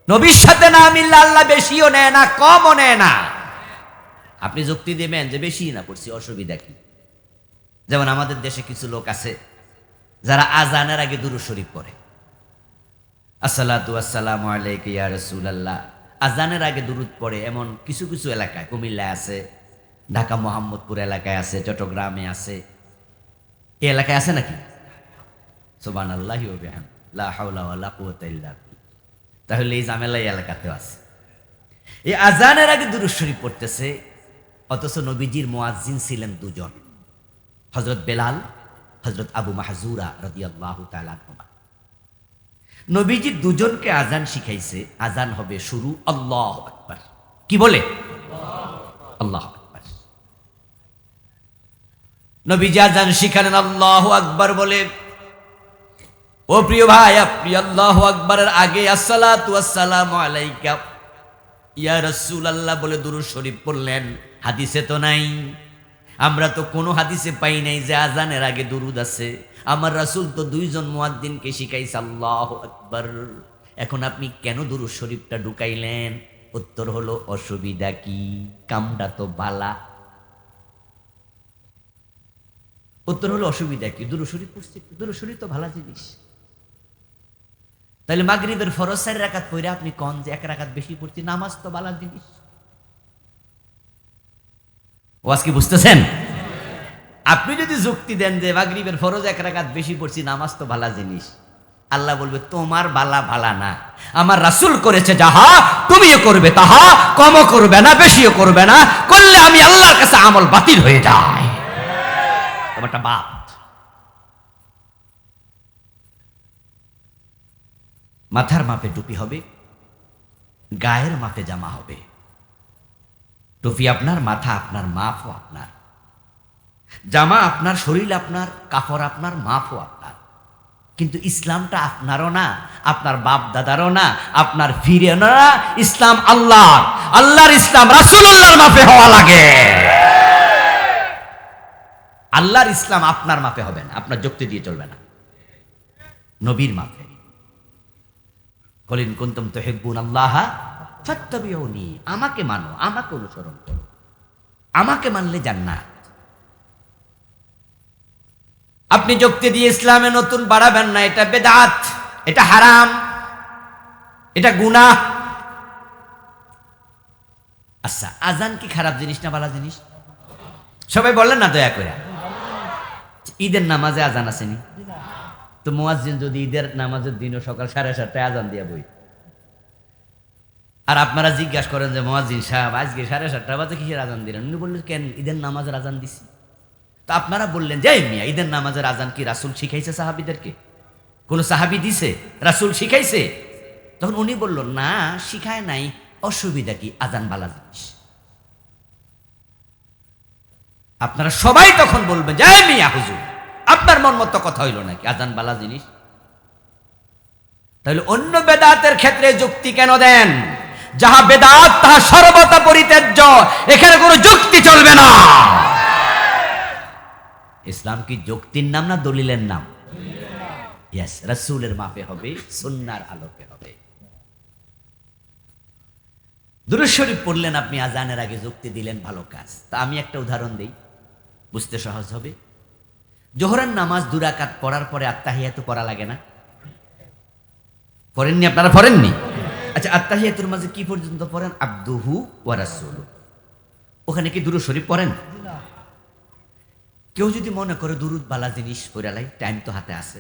নবীর সাথে না মিললে আল্লাহ বেশিও নেয় না, কমও নেয় না। আপনি যুক্তি দেবেন যে বেশি না পড়ছি, অসুবিধা কি? যেমন আমাদের দেশে কিছু লোক আছে যারা আজানের আগে দুরূদ শরীফ পড়ে, আসসালাতু ওয়াসসালামু আলাইকা ইয়া রাসূলুল্লাহ, আজানের আগে দুরূদ পড়ে। এমন কিছু কিছু এলাকায়, কুমিল্লায় আছে, ঢাকা মোহাম্মদপুর এলাকায় আছে, চট্টগ্রামে আছে, এই এলাকায় আছে নাকি? সুবহানাল্লাহি ওয়া বিহামদিহি, লা হাওলা ওয়ালা কুওয়াতা ইল্লা বিল্লাহ। তাহলে এই ঝামেলা এই এলাকাতেও আছে, এই আজানের আগে দুরূদ শরীফ পড়তেছে, অথচ নবীজির মুয়াজ্জিন ছিলেন 2 জন, হযরত বেলাল, হযরত আবু মাহজুরা রাদিয়াল্লাহু তাআলা আনহুমা। নবীজি 2 জনকে আজান শিখাইছে, আজান হবে শুরু আল্লাহু আকবার, কি বলে? আল্লাহু আকবার। নবীজি আজান শিখালেন আল্লাহু আকবার বলে। ও প্রিয় ভাই, আপনি আল্লাহু আকবারের আগে আসসালাতু ওয়াসসালামু আলাইকা ইয়া রাসূলুল্লাহ বলে দুরূদ শরীফ পড়লেন, হাদিসে তো নাই। আমরা তো কোনো হাদিসে পাই নাই যে আজানের আগে দুরূদ আছে। আমার রাসূল তো 2 জন মুয়াজ্জিনকে শিখাইছে আল্লাহু আকবার। এখন আপনি কেন দুরূদ শরীফটা ঢুকাইলেন? উত্তর হলো অসুবিধা কি, কামটা তো বালা। উত্তর হলো অসুবিধা কি, দুরূদ শরীফ পড়ছি, দুরূদ শরীফ তো ভালো জিনিস। তাহলে মাগরিবের ফরজ 4 রাকাত পড়ে আপনি কোন যে 1 রাকাত বেশি পড়ছি, নামাজ তো ভালো জিনিস। ওয়াজ কি বুঝতেছেন? আপনি যদি যুক্তি দেন যে মাগরিবের ফরজ 1 রাকাত বেশি পড়ছি, নামাজ তো ভালো জিনিস, আল্লাহ বলবে তোমার বালা ভালা না, আমার রাসূল করেছে যাহা তুমিও করবে তাহা, কমও করবে না বেশিও করবে না, করলে আমি আল্লাহর কাছে আমল বাতিল হয়ে যায়। তোমারটা বাদ। মাথার মাপে টুপি হবে, গায়ের মাপে জামা হবে। টুপি আপনার, মাথা আপনার, মাপও আপনার, জামা আপনার, শরীর আপনার, কাপড় আপনার, মাপও আপনার। কিন্তু ইসলামটা আপনারও না, আপনার বাপ দাদারও না, আপনার ফিরে না। ইসলাম আল্লাহ, আল্লাহর ইসলাম রাসূলুল্লাহর মাপে হওয়া লাগে। আল্লাহর ইসলাম আপনার মাপে হবে না, আপনার যুক্তি দিয়ে চলবে না, নবীর মাপে। কলিন কুনতুম তুহিব্বুনাল্লাহ ফাত্তাবিউনি, আমাকে মানো, আমাকে অনুসরণ করো, আমাকে মানলে জান্নাত। আপনি যুক্তি দিয়ে ইসলামে নতুন বাড়াবেন না, এটা বেদাত, এটা হারাম, এটা গুনাহ। আচ্ছা, আজান কি খারাপ জিনিস না ভালো জিনিস? সবাই বলেন না দয়া করে। ঈদের নামাজে আজান আসেনি? তো মুয়াজ্জিন যদি ঈদের নামাজের দিনও সকাল 7:30টায় আজান দিয়া বই, আর আপনারা জিজ্ঞাসা করেন যে মুয়াজ্জিন সাহেব আজকে 7:30 বাজে কিসের আজান দিলেন? উনি বললেন কেন, ঈদের নামাজের আজান দিছি। তো আপনারা বললেন যে মিয়া, ঈদের নামাজের আজান কি রাসূল শিখাইছে সাহাবীদেরকে? কোন সাহাবী দিছে? রাসূল শিখাইছে? তখন উনি বলল না, শিখায় নাই, অসুবিধা কি, আজান বালা জিনিস। আপনারা সবাই তখন বলবেন যে মিয়া হুজুর, আপনার মন মতো কথা হইল নাকি, আজান বালা জিনিস। তাহলে অন্য বেদাতের ক্ষেত্রে যুক্তি কেন দেন? যাহা বেদাত তাহা সর্বদা পরিত্যাজ্য, এখানে কোনো যুক্তি চলবে না। ইসলাম কি যুক্তির নাম না দলিলের নাম? ইয়েস, রাসূলের মাপে হবে, সুন্নাহর আলোকে হবে। দুরূদ শরীফ পড়লেন আপনি, আজানের আগে যুক্তি দিলেন, ভালো কাজ। তা আমি একটা উদাহরণ দেই, বুঝতে সহজ হবে।
জোহরের নামাজ 2 রাকাত পড়ার পরে আত্তাহিয়াতু পড়া লাগে না? পড়েননি আপনারা? পড়েননি? আচ্ছা, আত্তাহিয়াতুর মাঝে কি পর্যন্ত পড়েন? আবদুহু ওয়া রাসূলু। ওখানে কি দুরূদ শরীফ পড়েন? কেউ যদি মনে করে দুরূদ বালা জিনিস পড়ালাই, টাইম তো হাতে আছে,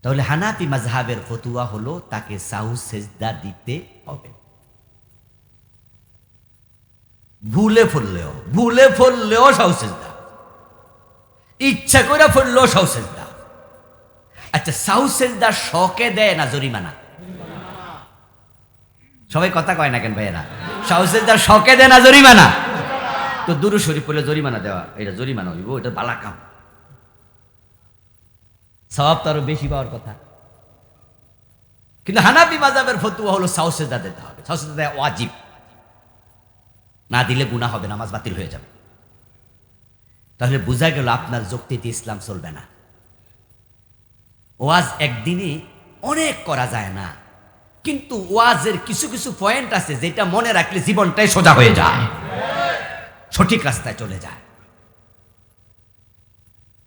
তাহলে হানাফি মাযহাবের ফতোয়া হলো তাকে সাহু সেজদা দিতে হবে। ভুলে পড়লেও সাহু সেজদা, ইচ্ছা করে পড়লেও সাহু সেজদা। আচ্ছা, সাহু সেজদা শকে দেয় না জরিমানা? সবাই কথা কয় না কেন ভাইয়েরা? সাহু সেজদা শকে দেয় না জরিমানা? তো দুরূদ শরীফ পড়লে জরিমানা দেওয়া, এটা জরিমানা হইব, এটা বালা কাম। সওয়াব তো আরো বেশি পাওয়ার কথা। কিন্তু হানাফি মাযহাবের ফতোয়া হলো সাহু সেজদা দিতে হবে। সাহু সেজদা দেওয়া ওয়াজিব, না দিলে গুনাহ হবে, নামাজ বাতিল হয়ে যাবে। তাহলে বোঝা গেল আপনার যুক্তিতে ইসলাম চলবে না। ওয়াজ একদিনে অনেক করা যায় না, কিন্তু ওয়াজের কিছু কিছু পয়েন্ট আছে যেটা মনে রাখলে জীবনটাই সোজা হয়ে যায়, সঠিক রাস্তায় চলে যায়।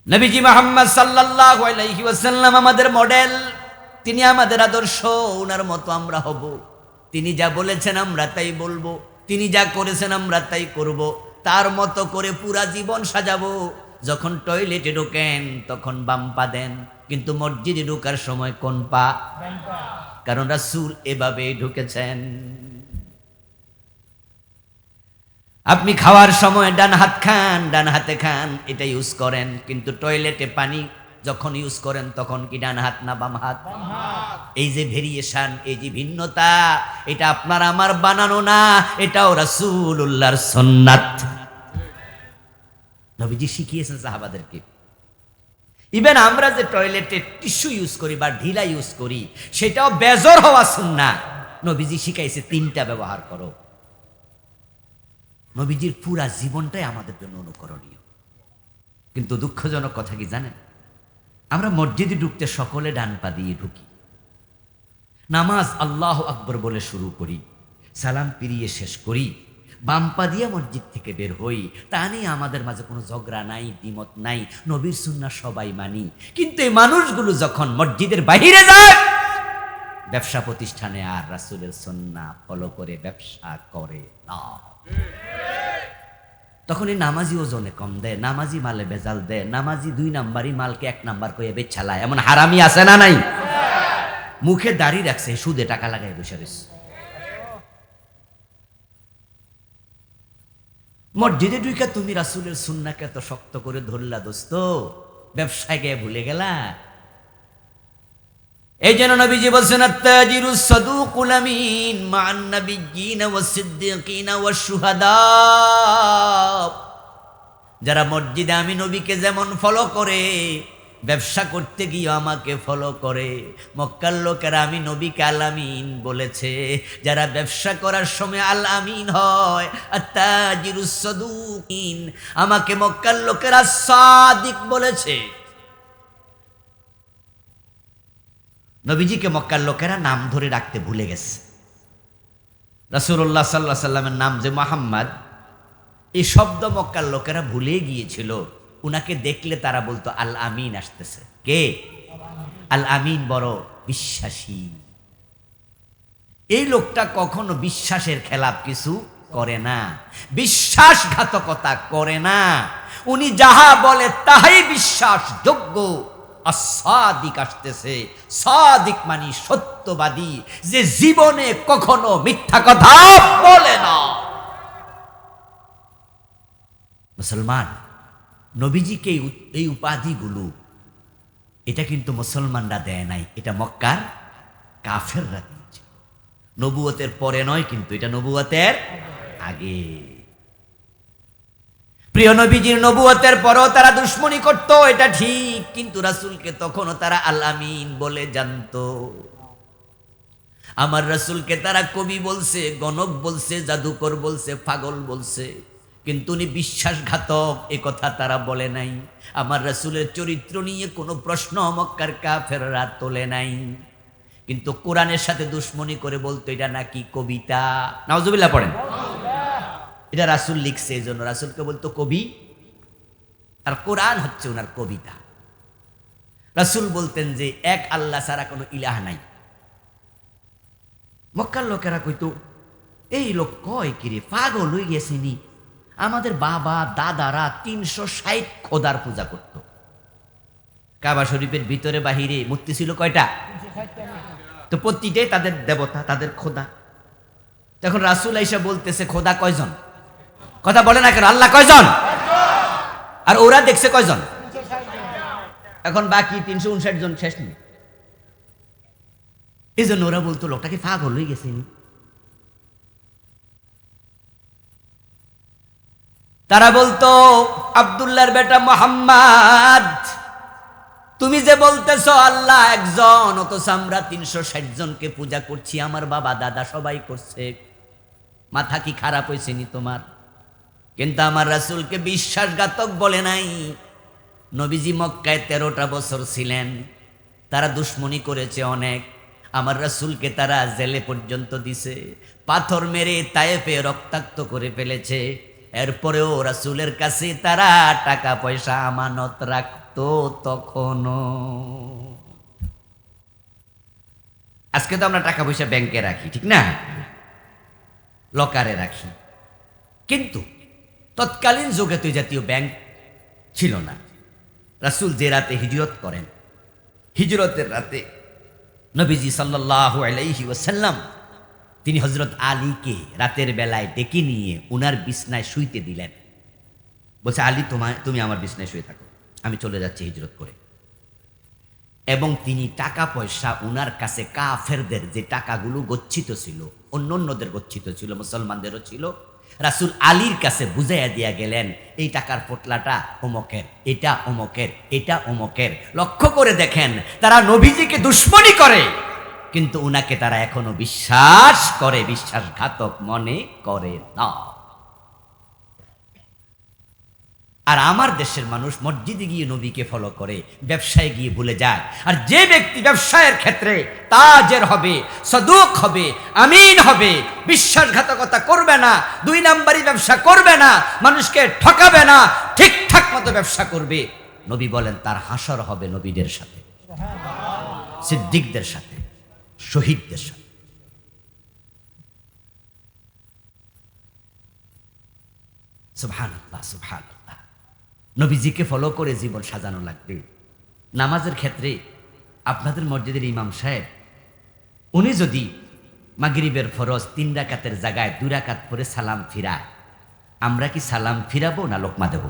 নবীজি মুহাম্মদ সাল্লাল্লাহু আলাইহি ওয়াসাল্লাম আমাদের মডেল, তিনি আমাদের আদর্শ। ওনার মতো আমরা হব। তিনি যা বলেছেন আমরা তাই বলবো, তিনি যা করেছেন আমরা তাই করব, তার মতো করে পুরা জীবন সাজাবো। যখন টয়লেটে ঢোকেন তখন বাম পা দেন, কিন্তু মসজিদে ঢোকার সময় কোন পা? কারণ রাসূল এভাবে ঢুকেছেন। আপনি খাওয়ার সময় ডান হাত খান, ডান হাতে খান, এটা ইউজ করেন, কিন্তু টয়লেটে পানি যখন ইউজ করেন তখন কি ডান হাত না বাম হাত? এই যে ভেরিয়েশন, এই যে ভিন্নতা, এটা আপনার আমার বানানো না, এটাও রাসূলুল্লাহর সুন্নাত। নবীজি শিখিয়েছেন সাহাবাদেরকে। ইভেন আমরা যে টয়লেটে টিস্যু ইউজ করি বা ঢিলা ইউজ করি, সেটাও বেজর হওয়া সুন্নাত। নবীজি শিখাইছে 3টা ব্যবহার করো। নবীজির পুরা জীবনটাই আমাদের জন্য অনুকরণীয়। কিন্তু দুঃখজনক কথা কি জানেন? আমরা মসজিদে ঢুকতে সকলে ডান পা দিয়ে ঢুকি, নামাজ আল্লাহু আকবার বলে শুরু করি, সালাম ফিরিয়ে শেষ করি, বাম পা দিয়ে মসজিদ থেকে বের হই। তা নিয়ে আমাদের মাঝে কোনো ঝগড়া নাই, দ্বিমত নাই, নবীর সুন্নাহ সবাই মানি। কিন্তু এই মানুষগুলো যখন মসজিদের বাইরে যায়, ব্যবসা প্রতিষ্ঠানে আর রাসূলের সুন্নাহ ফলো করে ব্যবসা করে না, তখন এই নামাজি ওজনে কম দেয়, নামাজি মালে ভেজাল দেয়, নামাজি 2 নাম্বারই মালকে 1 নাম্বার করে বেচালায়। এমন হারামি আছে না নাই? মুখে দাড়ি রাখছে, সুদে টাকা লাগাই বসে রয়েছে। মসজিদে ঢুকে তুমি রাসূলের সুন্নাহকে এত শক্ত করে ধরলা দোস্ত, ব্যবসায় গিয়ে ভুলে গেলা। এই জন্য নবীজি বলছেন, আত-তাজিরুস সাদুকুল আমিন মা'আন নাবিয়্যিনা ওয়াস-সিদ্দীকিনা ওয়াশ-শুহাদা। যারা মসজিদে আমি নবীকে যেমন ফলো করে, ব্যবসা করতে গিয়ে আমাকে ফলো করে। মক্কার লোকেরা আমি নবীকে আল আমিন বলেছে, যারা ব্যবসা করার সময় আল আমিন হয়, আত-তাজিরুস সাদুকিন, আমাকে মক্কার লোকেরা সাদিক বলেছে। নবীজিকে মক্কার লোকেরা নাম ধরে রাখতে ভুলে গেছে। রাসূলুল্লাহ সাল্লাল্লাহু আলাইহি সাল্লামের নাম যে মুহাম্মদ, এই শব্দ মক্কার লোকেরা ভুলে গিয়েছিল। উনাকে দেখলে তারা বলতো আল আমিন আসতেছে। কে? আল আমিন বড় বিশ্বাসী। এই লোকটা কখনো বিশ্বাসের খেলাপ কিছু করে না, বিশ্বাসঘাতকতা করে না। উনি যাহা বলে তাহাই বিশ্বাসযোগ্য। সাদিক আসতেছে। সাদিক মানে সত্যবাদী, যে জীবনে কখনো মিথ্যা কথা বলে না। মুসলমান, নবীজিকে এই উপাধিগুলো এটা কিন্তু মুসলমানরা দেয় নাই, এটা মক্কার কাফেররা দিয়েছে। নবুয়তের পরে নয়, কিন্তু এটা নবুয়তের আগে। প্রিয় নবীজির নবুয়তের পরও তারা দুশ্মনী করত, এটা ঠিক, কিন্তু রাসূলকে তখনও তারা আল আমিন বলে জানতো। আমার রাসূলকে তারা কবি বলছে, গণক বলছে, জাদুকর বলছে, পাগল বলছে, কিন্তু উনি বিশ্বাসঘাতক এ কথা তারা বলে নাই। আমার রাসূলের চরিত্র নিয়ে কোনো প্রশ্ন মক্কার কাফেররা তোলে নাই, কিন্তু কোরআনের সাথে দুশ্মনী করে বলতো এটা নাকি কবিতা। নাউজুবিল্লাহ পড়েন। এটা রাসূল লিখছে, এই জন্য রাসূলকে বলতো কবি। আর কোরআন হচ্ছে ওনার কবিতা। রাসূল বলতেন যে এক আল্লাহ ছাড়া কোনো ইলাহ নাই। মক্কার লোকেরা কইতো এই লোক কয় কিরে পাগল হয়ে গেছেনি, আমাদের বাবা দাদারা 360 খোদার পূজা করত। কাবা শরীফের ভিতরে বাহিরে মূর্তি ছিল কয়টা? তো প্রতিটাই তাদের দেবতা, তাদের খোদা। তখন রাসূল আইসা বলতেছে খোদা কয়জন? কথা বলে না কেন? আল্লাহ কয়জন? আর ওরা দেখছে কয়জন? এখন বাকি 359 জন শেষ নেই। এই জন্য ওরা বলতো লোকটাকে পাগল হয়ে গেছে। তারা বলতো আব্দুল্লাহর বেটা মুহাম্মদ, তুমি যে বলতেছো আল্লাহ একজন, অথচ আমরা 360 জনকে পূজা করছি, আমার বাবা দাদা সবাই করছে, মাথা কি খারাপ হয়েছে নি তোমার? কিন্তু আমার রাসূলকে বিশ্বাসঘাতক বলে নাই। নবীজি মক্কায় 13টা বছর ছিলেন, তারা দুশ্মনী করেছে অনেক। আমার রাসূলকে তারা জেলে পর্যন্ত দিছে, পাথর মেরে তায়েফে রক্তাক্ত করে ফেলেছে। এরপরেও রাসূলের কাছে তারা টাকা পয়সা আমানত রাখতো তখনও। আজকে তো আমরা টাকা পয়সা ব্যাংকে রাখি, ঠিক না? লকারে রাখি। কিন্তু তৎকালীন যুগে তো জাতীয় ব্যাংক ছিল না। রাসূল যে রাতে হিজরত করেন, হিজরতের রাতে নবীজি সাল্লাল্লাহু আলাইহি ওয়াসাল্লাম তিনি হযরত আলীকে রাতের বেলায় ডেকে নিয়ে উনার বিছনায় শুইতে দিলেন। বলছে আলী তুমি আমার বিছনায় শুয়ে থাকো, আমি চলে যাচ্ছি হিজরত করে। এবং তিনি টাকা পয়সা উনার কাছে কাফেরদের যে টাকাগুলো গচ্ছিত ছিল, অন্যদের গচ্ছিত ছিল, মুসলমানদেরও ছিল, রাসূল আলীর কাছে বুঝাইয়া দিয়া গেলেন এই টাকার পোটলাটা অমকের, এটা অমকের, এটা অমকের। লক্ষ্য করে দেখেন তারা নবীজিকে দুশ্মনী করে, কিন্তু উনাকে তারা এখনো বিশ্বাস করে, বিশ্বাসঘাতক মনে করে না। আর আমার দেশের মানুষ মসজিদে গিয়ে নবীকে ফলো করে, ব্যবসায় গিয়ে ভুলে যায়। আর যে ব্যক্তি ব্যবসায়ের ক্ষেত্রে তাজের হবে, সদুক হবে, আমিন হবে, বিশ্বাসঘাতকতা করবে না, 2 নাম্বারি ব্যবসা করবে না, মানুষকে ঠকাবে না, ঠিকঠাক মতো ব্যবসা করবে, নবী বলেন তার হাসর হবে নবীদের সাথে, সিদ্দিকদের সাথে, শহীদদের সাথে। সুবহানাল্লাহ, সুবহানাল্লাহ। নবীজিকে ফলো করে জীবন সাজানো লাগবে। নামাজের ক্ষেত্রে আপনাদের মসজিদের ইমাম সাহেব উনি যদি মাগরিবের ফরজ 3 রাকাতের জায়গায় 2 রাকাত পরে সালাম ফিরায়, আমরা কি সালাম ফিরাবো না লোকমা দেব?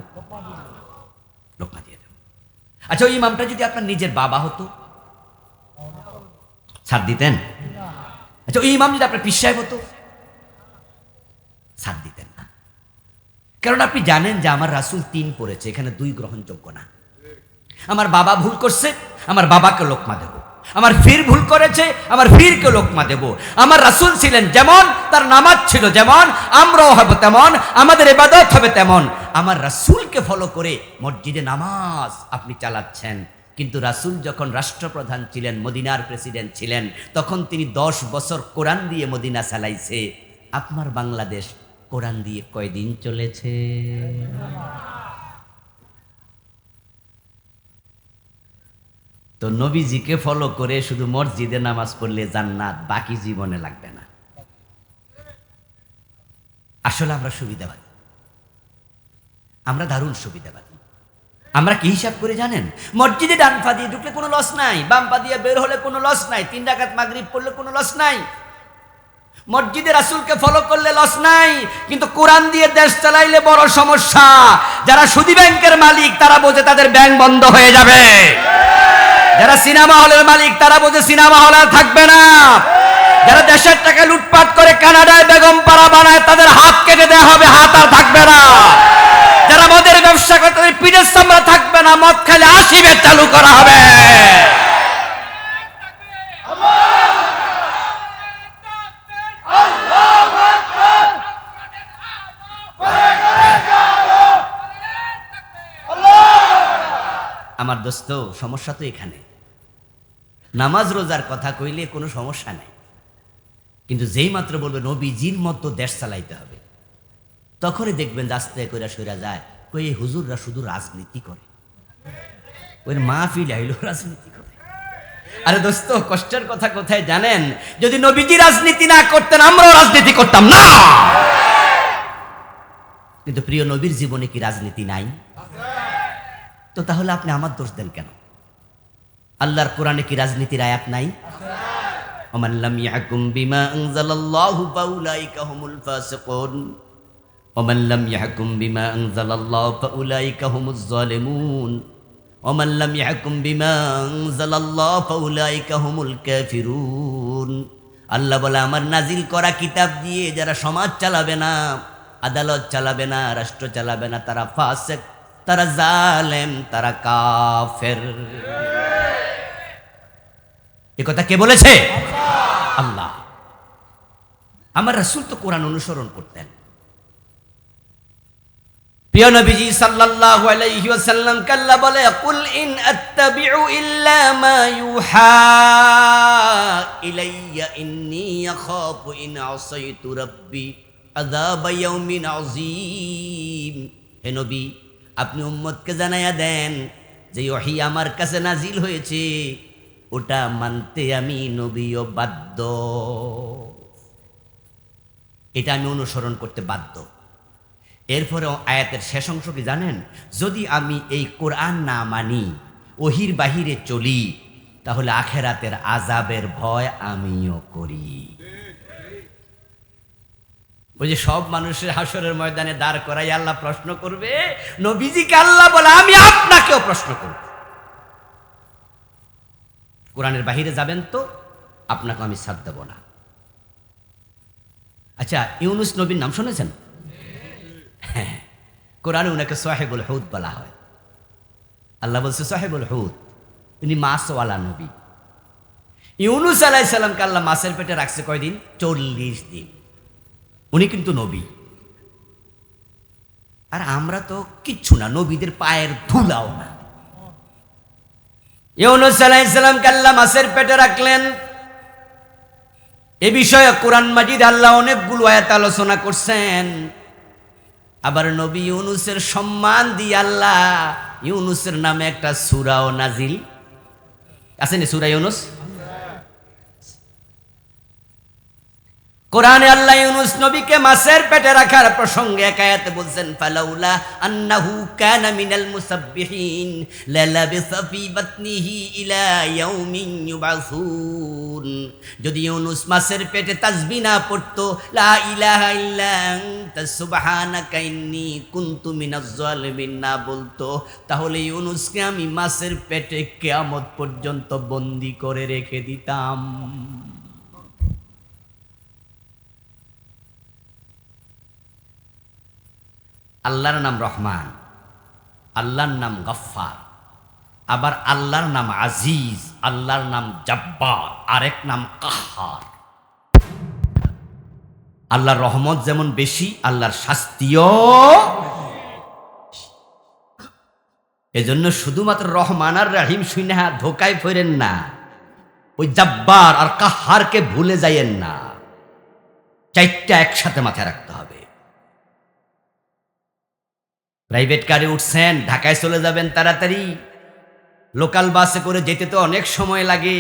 লোকমা দিয়ে দেব। আচ্ছা ওই ইমামটা যদি আপনার নিজের বাবা হতো, ছাড় দিতেন? আচ্ছা ওই ইমাম যদি আপনার পীর সাহেব হতো, ছাড় দিতেন না। কারণ আপনি জানেন যে আমার রাসূল 3 পড়েছে, এখানে 2 গ্রহণযোগ্য না। আমার বাবা ভুল করছে, আমার বাবাকে লোকমা দেব। আমার ফির ভুল করেছে, আমার ফিরকে লোকমা দেব। আমার রাসূল ছিলেন যেমন, তার নামাজ ছিল যেমন, আমরাও হব তেমন, আমাদের ইবাদত হবে তেমন। আমার রাসূলকে ফলো করে মসজিদে নামাজ আপনি চালাচ্ছেন। কিন্তু রাসূল যখন রাষ্ট্রপ্রধান ছিলেন, মদিনার প্রেসিডেন্ট ছিলেন, তখন তিনি 10 বছর কোরআন দিয়ে মদিনা চালাইছে। আপনার বাংলাদেশ কোরআন দিয়ে কয়দিন চলেছে? তো নবীজিকে ফলো করে শুধু মসজিদে নামাজ পড়লে জান্নাত, বাকি জীবনে লাগবে না। আসলে আমরা সুবিধাবাদী, আমরা দারুণ সুবিধাবাদী। আমরা কি হিসাব করে জানেন? মসজিদে ডান পা দিয়ে ঢুকলে কোনো লস নাই, বাম পা দিয়ে বের হলে কোনো লস নাই, 3 রাকাত মাগরিব পড়লে কোনো লস নাই, মসজিদে রাসূলকে ফলো করলে লস নাই। কিন্তু কোরআন দিয়ে দেশ চালাইলে বড় সমস্যা। যারা সুদী ব্যাংকের মালিক তারা বোঝে তাদের ব্যাংক বন্ধ হয়ে যাবে, যারা সিনেমা হলের মালিক তারা বোঝে সিনেমা হল আর থাকবে না, যারা দেশের টাকা লুটপাট করে কানাডায় বেগম পাড়া বানায় তাদের হাত কেটে দেওয়া হবে, হাত আর থাকবে না। যারা মদের ব্যবসা করে তাদের পিঠের চামড়া থাকবে না, মদ খেলে 80 বের চালু করা হবে। আমার দোস্ত সমস্যা তো এখানে। নামাজ রোজার কথা কইলে কোনো সমস্যা নাই, কিন্তু যেই মাত্র বলবে নবীজির মতো দেশ চালাইতে হবে, তখনই দেখবেন আস্তে করে সইরা যায় কই এই হুজুররা শুধু রাজনীতি করে, ওই মাহফিল আইলো রাজনীতি করে। আরে দোস্ত, কষ্টের কথা কোথায় জানেন? যদি নবীজি রাজনীতি না করতেন আমরাও রাজনীতি করতাম না। কিন্তু প্রিয় নবীর জীবনে কি রাজনীতি নাই? তো তাহলে আপনি আমার দোষ দেন কেন? আল্লাহর কোরআনে কি রাজনীতির আয়াত নাই? ওমান লাম ইয়াহকুম বিমা আনজালাল্লাহু ফাউলাইকা হুমুল ফাসিকুন ওমান লাম ইয়াহকুম বিমা আনজালাল্লাহু ফাউলাইকা হুমুজ জালিমুন ওমান লাম ইয়াহকুম বিমা আনজালাল্লাহু ফাউলাইকা হুমুল কাফিরুন। আল্লাহ বলে, আমার নাজিল করা কিতাব দিয়ে যারা সমাজ চালাবে না, আদালত চালাবে না, রাষ্ট্র চালাবে না, তারা ফাসিক, তারা জালেম, তারা কাফের। এ কথা কে বলেছে? আল্লাহ। আমার রাসূল তো কোরআন অনুসরণ করতেন। প্রিয় নবীজি সাল্লাল্লাহু আলাইহি ওয়াসাল্লাম কাল্লা বলে, কুল ইন আত্তাবিউ ইল্লা মা ইউহা ইলাইয়া ইন্নী আখাফু ইন আসাইতু রাব্বি আযাব ইয়াউমিন আযীম। হে নবী, আপনি উম্মতকে জানায়া দেন যে ওহী আমার কাছে নাজিল হয়েছে, ওটা মানতে আমি নবীও বাধ্য, এটা আমি অনুসরণ করতে বাধ্য। এরপরে আয়াতের শেষ অংশ কি জানেন? যদি আমি এই কোরআন না মানি, ওহির বাহিরে চলি, তাহলে আখেরাতের আযাবের ভয় আমিও করি। ওই যে সব মানুষের হাসরের ময়দানে দাঁড় করাই আল্লাহ প্রশ্ন করবে, নবীজিকে আল্লাহ বলে আমি আপনাকেও প্রশ্ন করব। কোরআনের বাহিরে যাবেন তো আপনাকে আমি সাথ দেব না। আচ্ছা, ইউনুস নবীর নাম শুনেছেন? হ্যাঁ, কোরআনে উনাকে সাহেবুল হুদ বলা হয়। আল্লাহ বলছে সাহেবুল হুদ, উনি মাছওয়ালা নবী। ইউনুস আলাইহিস সালামকে আল্লাহ মাছের পেটে রাখছে কয়দিন? 40 দিন। উনি কিন্তু নবী। আর আমরা তো কিচ্ছু না, নবীদের পায়ের ধুলাও না। ইউনুস আলাইহিস সালামকে আল্লাহ মাছের পেটে রাখলেন। এ বিষয়ে কোরআন মাজিদ আল্লাহ অনেকগুলো আয়াত আলোচনা করছেন। আবার নবী ইউনুসের সম্মান দিয়ে আল্লাহ ইউনুসের নামে একটা সূরাও নাজিল আছে না, সূরা ইউনুস। কোরআনে আল্লাহ ইউনুস নবীকে মাছের পেটে রাখার প্রসঙ্গে এক আয়াতে বলছেন, ফালাউলা আন্নাহু কানা মিনাল মুসাব্বিহিন লালাবিসা ফি বাতনিহি ইলা ইয়াউমিন ইউবাসুন। যদি ইউনুস মাছের পেটে তাসবিহ না পড়তো, লা ইলাহা ইল্লা আনতা সুবহানাকা ইন্নী কুনতু মিনাজ জালিমিন না বলতো, তাহলে ইউনুসকে আমি মাছের পেটে কিয়ামত পর্যন্ত বন্দী করে রেখে দিতাম। আল্লাহর নাম রহমান, আল্লাহর নাম গফফার, আবার আল্লাহর নাম আজিজ, আল্লাহর নাম জব্বার, আরেক নাম কাহ্হার। আল্লাহর রহমত যেমন বেশি, আল্লাহর শাস্তিও। এজন্য শুধুমাত্র রহমান আর রহিম শুনে ধোকায় ফেরেন না, ওই জব্বার আর কাহ্হারকে ভুলে যাইয়েন না। চারটা একসাথে মাথায় রাখতে হবে। প্রাইভেট কারে উঠছেন, ঢাকায় চলে যাবেন তাড়াতাড়ি, লোকাল বাসে করে যেতে তো অনেক সময় লাগে।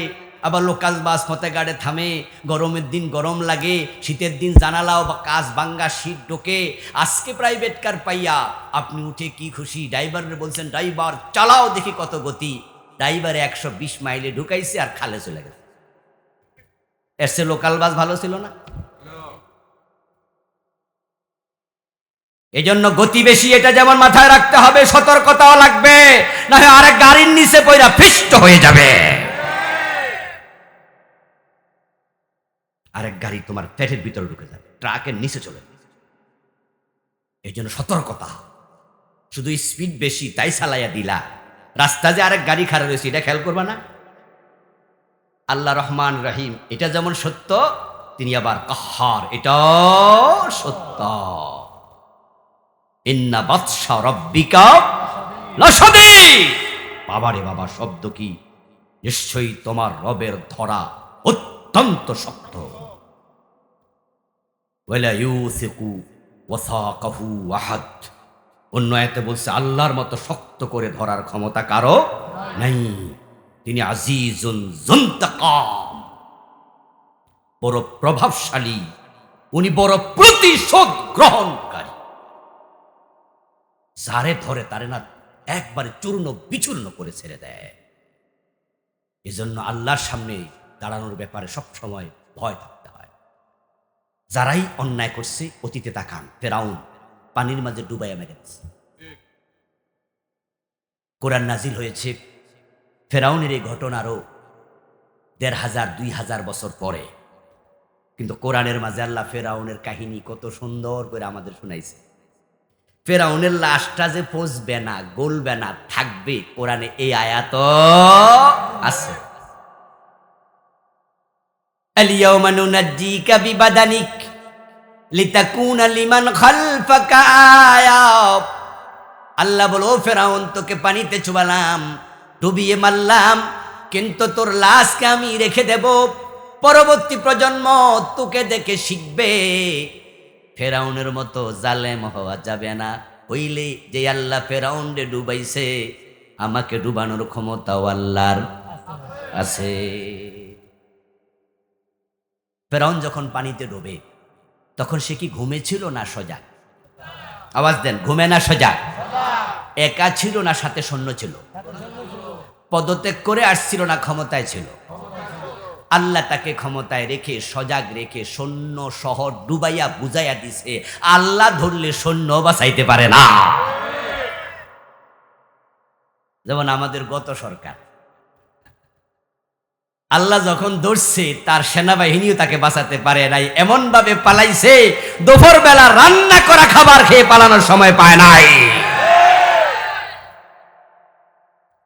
আবার লোকাল বাস ফতেগাড়ে থামে, গরমের দিন গরম লাগে, শীতের দিন জানালাও বা কাঁচ ভাঙ্গা শীত ঢোকে। আজকে প্রাইভেট কার পাইয়া আপনি উঠে কি খুশি, ড্রাইভারে বলছেন ড্রাইভার চালাও দেখি কত গতি। ড্রাইভারে 120 মাইলে ঢুকাইছে আর খালে চলে গেছে। এর চেয়ে লোকাল বাস ভালো ছিল না? এজন্য গতি বেশি, এটা যেমন মাথায় রাখতে হবে, সতর্কতাও লাগবে, না হয় আরেক গাড়ির নিচে পয়রা ফিষ্ট হয়ে যাবে। আরেক গাড়ি তোমার পেটের ভিতরে ঢুকে যাবে, ট্রাকের নিচে চলে যাবে। এই জন্য সতর্কতা। শুধু স্পিড বেশি তাই চালাইয়া দিলা, রাস্তা যে আরেক গাড়ি খারাপ রয়েছে এটা খেয়াল করবা না? আল্লাহ রহমান রহিম এটা যেমন সত্য, তিনি আবার কাহ্হার, এটাও সত্য। ইন্না বাতশা রাব্বিকা লাশাদীদ। বাবারে বাবা শব্দ কি! নিশ্চয়ই তোমার রবের ধরা অত্যন্ত শক্ত। ওয়ালা ইউসিকু ওয়াসাকাহু আহাদ। অন্য আয়াতে বলছে আল্লাহর মতো শক্ত করে ধরার ক্ষমতা কারো নাই। তিনি আজিজুন যুনতাকাম, বড় প্রভাবশালী, উনি বড় প্রতিশোধ গ্রহণকারী। যারে ধরে তারে না একবারে চূর্ণ বিচূর্ণ করে ছেড়ে দেয়। এজন্য আল্লাহর সামনে দাঁড়ানোর ব্যাপারে সব সময় ভয় থাকতে হয়। যারাই অন্যায় করছে অতীতে তাকান, ফেরাউন পানির মাঝে ডুবাইয়া মেরে দিচ্ছে। কোরআন নাজিল হয়েছে ফেরাউনের এই ঘটনারও ১৫০০-২০০০ বছর পরে, কিন্তু কোরআনের মাঝে আল্লাহ ফেরাউনের কাহিনী কত সুন্দর করে আমাদের শুনাইছে। ফেরাউনের লাশটা যে পচবে না, গলবে না, থাকবে, কোরআনে এই আয়াত আছে। আল-ইয়াওমা নুনাজ্জিকা বিবাদানিক লিতাকুনা লিমান খালফাকা আয়া। আল্লাহ বলো ফেরাউন তোকে পানিতে চুবালাম, ডুবিয়ে মারলাম, কিন্তু তোর লাশকে আমি রেখে দেব, পরবর্তী প্রজন্ম তোকে দেখে শিখবে। ফেরাউনের মতো জালেম হওয়া যাবে না, হইলে যে আল্লাহ ফেরাউনরে ডুবাইছে আমাকে ডুবানোর ক্ষমতাও আল্লাহর আছে। ফেরাউন যখন পানিতে ডুবে তখন সে কি ঘুমেছিল না সজাগ? আওয়াজ দেন, ঘুমে না সজাগ? একা ছিল না সাথে সৈন্য ছিল? পদত্যাগ করে আসছিল না ক্ষমতায় ছিল? আল্লাহ তাকে ক্ষমতায় রেখে সজাগ রেখে সৈন্য শহর ডুবাইয়া বুঝাইয়া দিছে আল্লাহ ধরলে সৈন্য বাঁচাইতে পারে না। যেমন আমাদের গত সরকার, আল্লাহ যখন ধরছে তার সেনাবাহিনীও তাকে বাঁচাতে পারে নাই, এমন ভাবে পালাইছে দুপুর বেলা রান্না করা খাবার খেয়ে পালানোর সময় পায় নাই।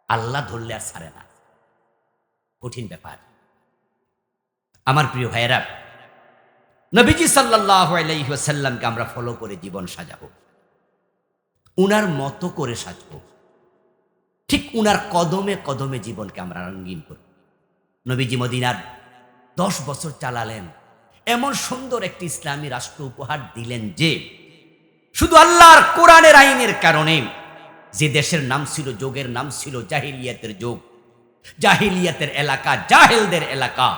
আল্লাহ ধরলে আর ছাড়ে না, কঠিন ব্যাপার। আমার প্রিয় ভাইয়েরা, নবীজি সাল্লাল্লাহু আলাইহি ওয়াসাল্লামকে আমরা ফলো করে জীবন সাজাবো, উনার মতো করে সাজবো, ঠিক উনার কদমে কদমে জীবনকে আমরা রঙিন করব। নবীজি মদিনার 10 বছর চালালেন, এমন সুন্দর একটি ইসলামী রাষ্ট্র উপহার দিলেন যে শুধু আল্লাহর কোরআনের আইনের কারণে যে দেশের নাম ছিল, যোগের নাম ছিল জাহিলিয়াতের যোগ, জাহিলিয়াতের এলাকা, জাহেলদের এলাকা,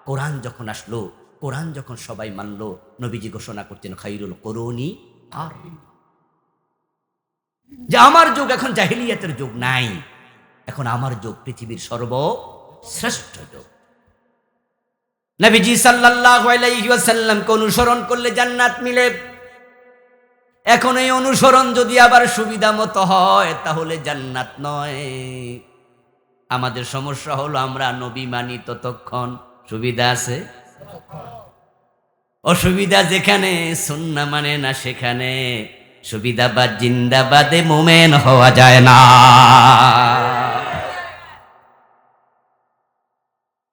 কোরআন যখন আসলো, কোরআন যখন সবাই মানলো, নবীজি ঘোষণা করতেন খাইরুল কুরুনি আর, যে আমার যুগ এখন জাহিলিয়াতের যুগ নাই, এখন আমার যুগ পৃথিবীর সর্বশ্রেষ্ঠ যুগ। নবীজি সাল্লাল্লাহু আলাইহি ওয়াসাল্লামকে অনুসরণ করলে জান্নাত মিলে। এখন এই অনুসরণ যদি আবার সুবিধা মতো হয় তাহলে জান্নাত নয়। আমাদের সমস্যা হলো আমরা নবী মানি ততক্ষণ, সুবিধা আছে, অসুবিধা যেখানে, সুন্নাহ মানে না সেখানে। সুবিধাবাদ জিন্দাবাদে মোমেন হওয়া যায় না।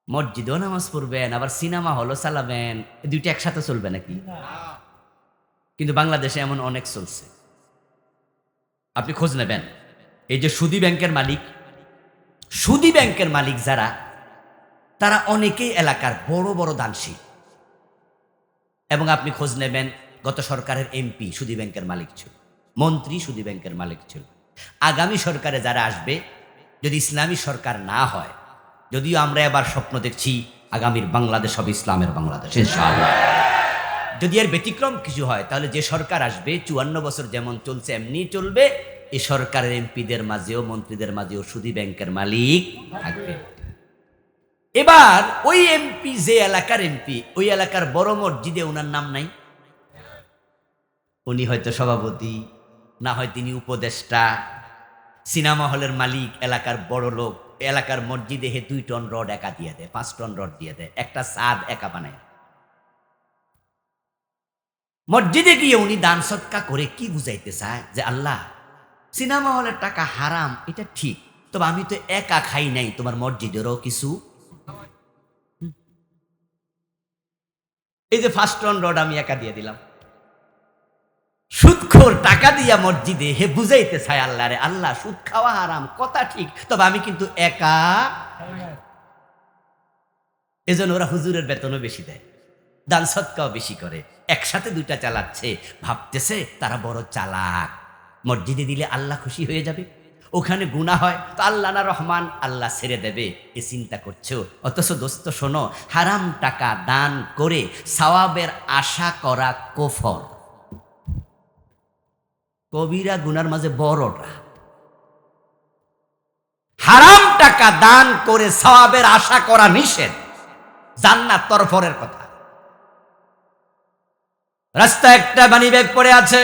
মসজিদেও নামাজ পড়বেন, আবার সিনেমা হলও চালাবেন, দুইটা একসাথে চলবে নাকি? কিন্তু বাংলাদেশে এমন অনেক চলছে। আপনি খোঁজ নেবেন, এই যে সুদী ব্যাংকের মালিক, সুদী ব্যাংকের মালিক যারা, তারা অনেকেই এলাকার বড় বড় দানশীল। এবং আপনি খোঁজ নেবেন, গত সরকারের এমপি সুদী ব্যাংকের মালিক ছিল, মন্ত্রী সুদী ব্যাংকের মালিক ছিল। আগামী সরকারে যারা আসবে, যদি ইসলামী সরকার না হয়, যদিও আমরা এবার স্বপ্ন দেখছি আগামীর বাংলাদেশ হবে ইসলামের বাংলাদেশ ইনশাআল্লাহ, যদি এর ব্যতিক্রম কিছু হয় তাহলে যে সরকার আসবে 54 বছর যেমন চলছে এমনি চলবে। এই সরকারের এমপিদের মাঝেও মন্ত্রীদের মাঝেও সুদী ব্যাংকের মালিক থাকবে। এবার ওই এমপি, যে এলাকার এমপি, ওই এলাকার বড় মসজিদে ওনার নাম নাই, উনি হয়তো সভাপতি, না হয় তিনি উপদেষ্টা, সিনেমা হলের মালিক, এলাকার বড় লোক, এলাকার মসজিদে 2 টন রড একা দিয়ে দেয়, 5 টন রড দিয়ে দেয়, একটা ছাদ একা বানায়। মসজিদে গিয়ে উনি দান সৎকা করে কি বুঝাইতে চায় যে আল্লাহ, সিনেমা হলের টাকা হারাম এটা ঠিক, তবে আমি তো একা খাই নাই, তোমার মসজিদেরও কিছু, এই যে 5 টন রড আমি একা দিয়ে দিলাম। সুদখোর টাকা দিয়া মসজিদে হে বুঝাইতে চায় আল্লাহ রে, আল্লাহ সুদ খাওয়া হারাম কথা ঠিক, তবে আমি কিন্তু একা। এজন্য ওরা হুজুরের বেতনও বেশি দেয়, দান সৎকাও বেশি করে, একসাথে 2টা চালাচ্ছে, ভাবতেছে তারা বড় চালাক। মসজিদে দিলে আল্লাহ খুশি হয়ে যাবে, ওখানে গুনাহ হয় তো আল্লাহ না রহমান, আল্লাহ ছেড়ে দেবে, এ চিন্তা করছো। অথচ দোস্ত শোনো, হারাম টাকা দান করে সওয়াবের আশা করা কুফর, কবিরা গুনার মাঝে বড়টা। হারাম টাকা দান করে সওয়াবের আশা করা নিষেধ, জান্নাত তরফরের কথা। রাস্তায় একটা মানি ব্যাগ পড়ে আছে,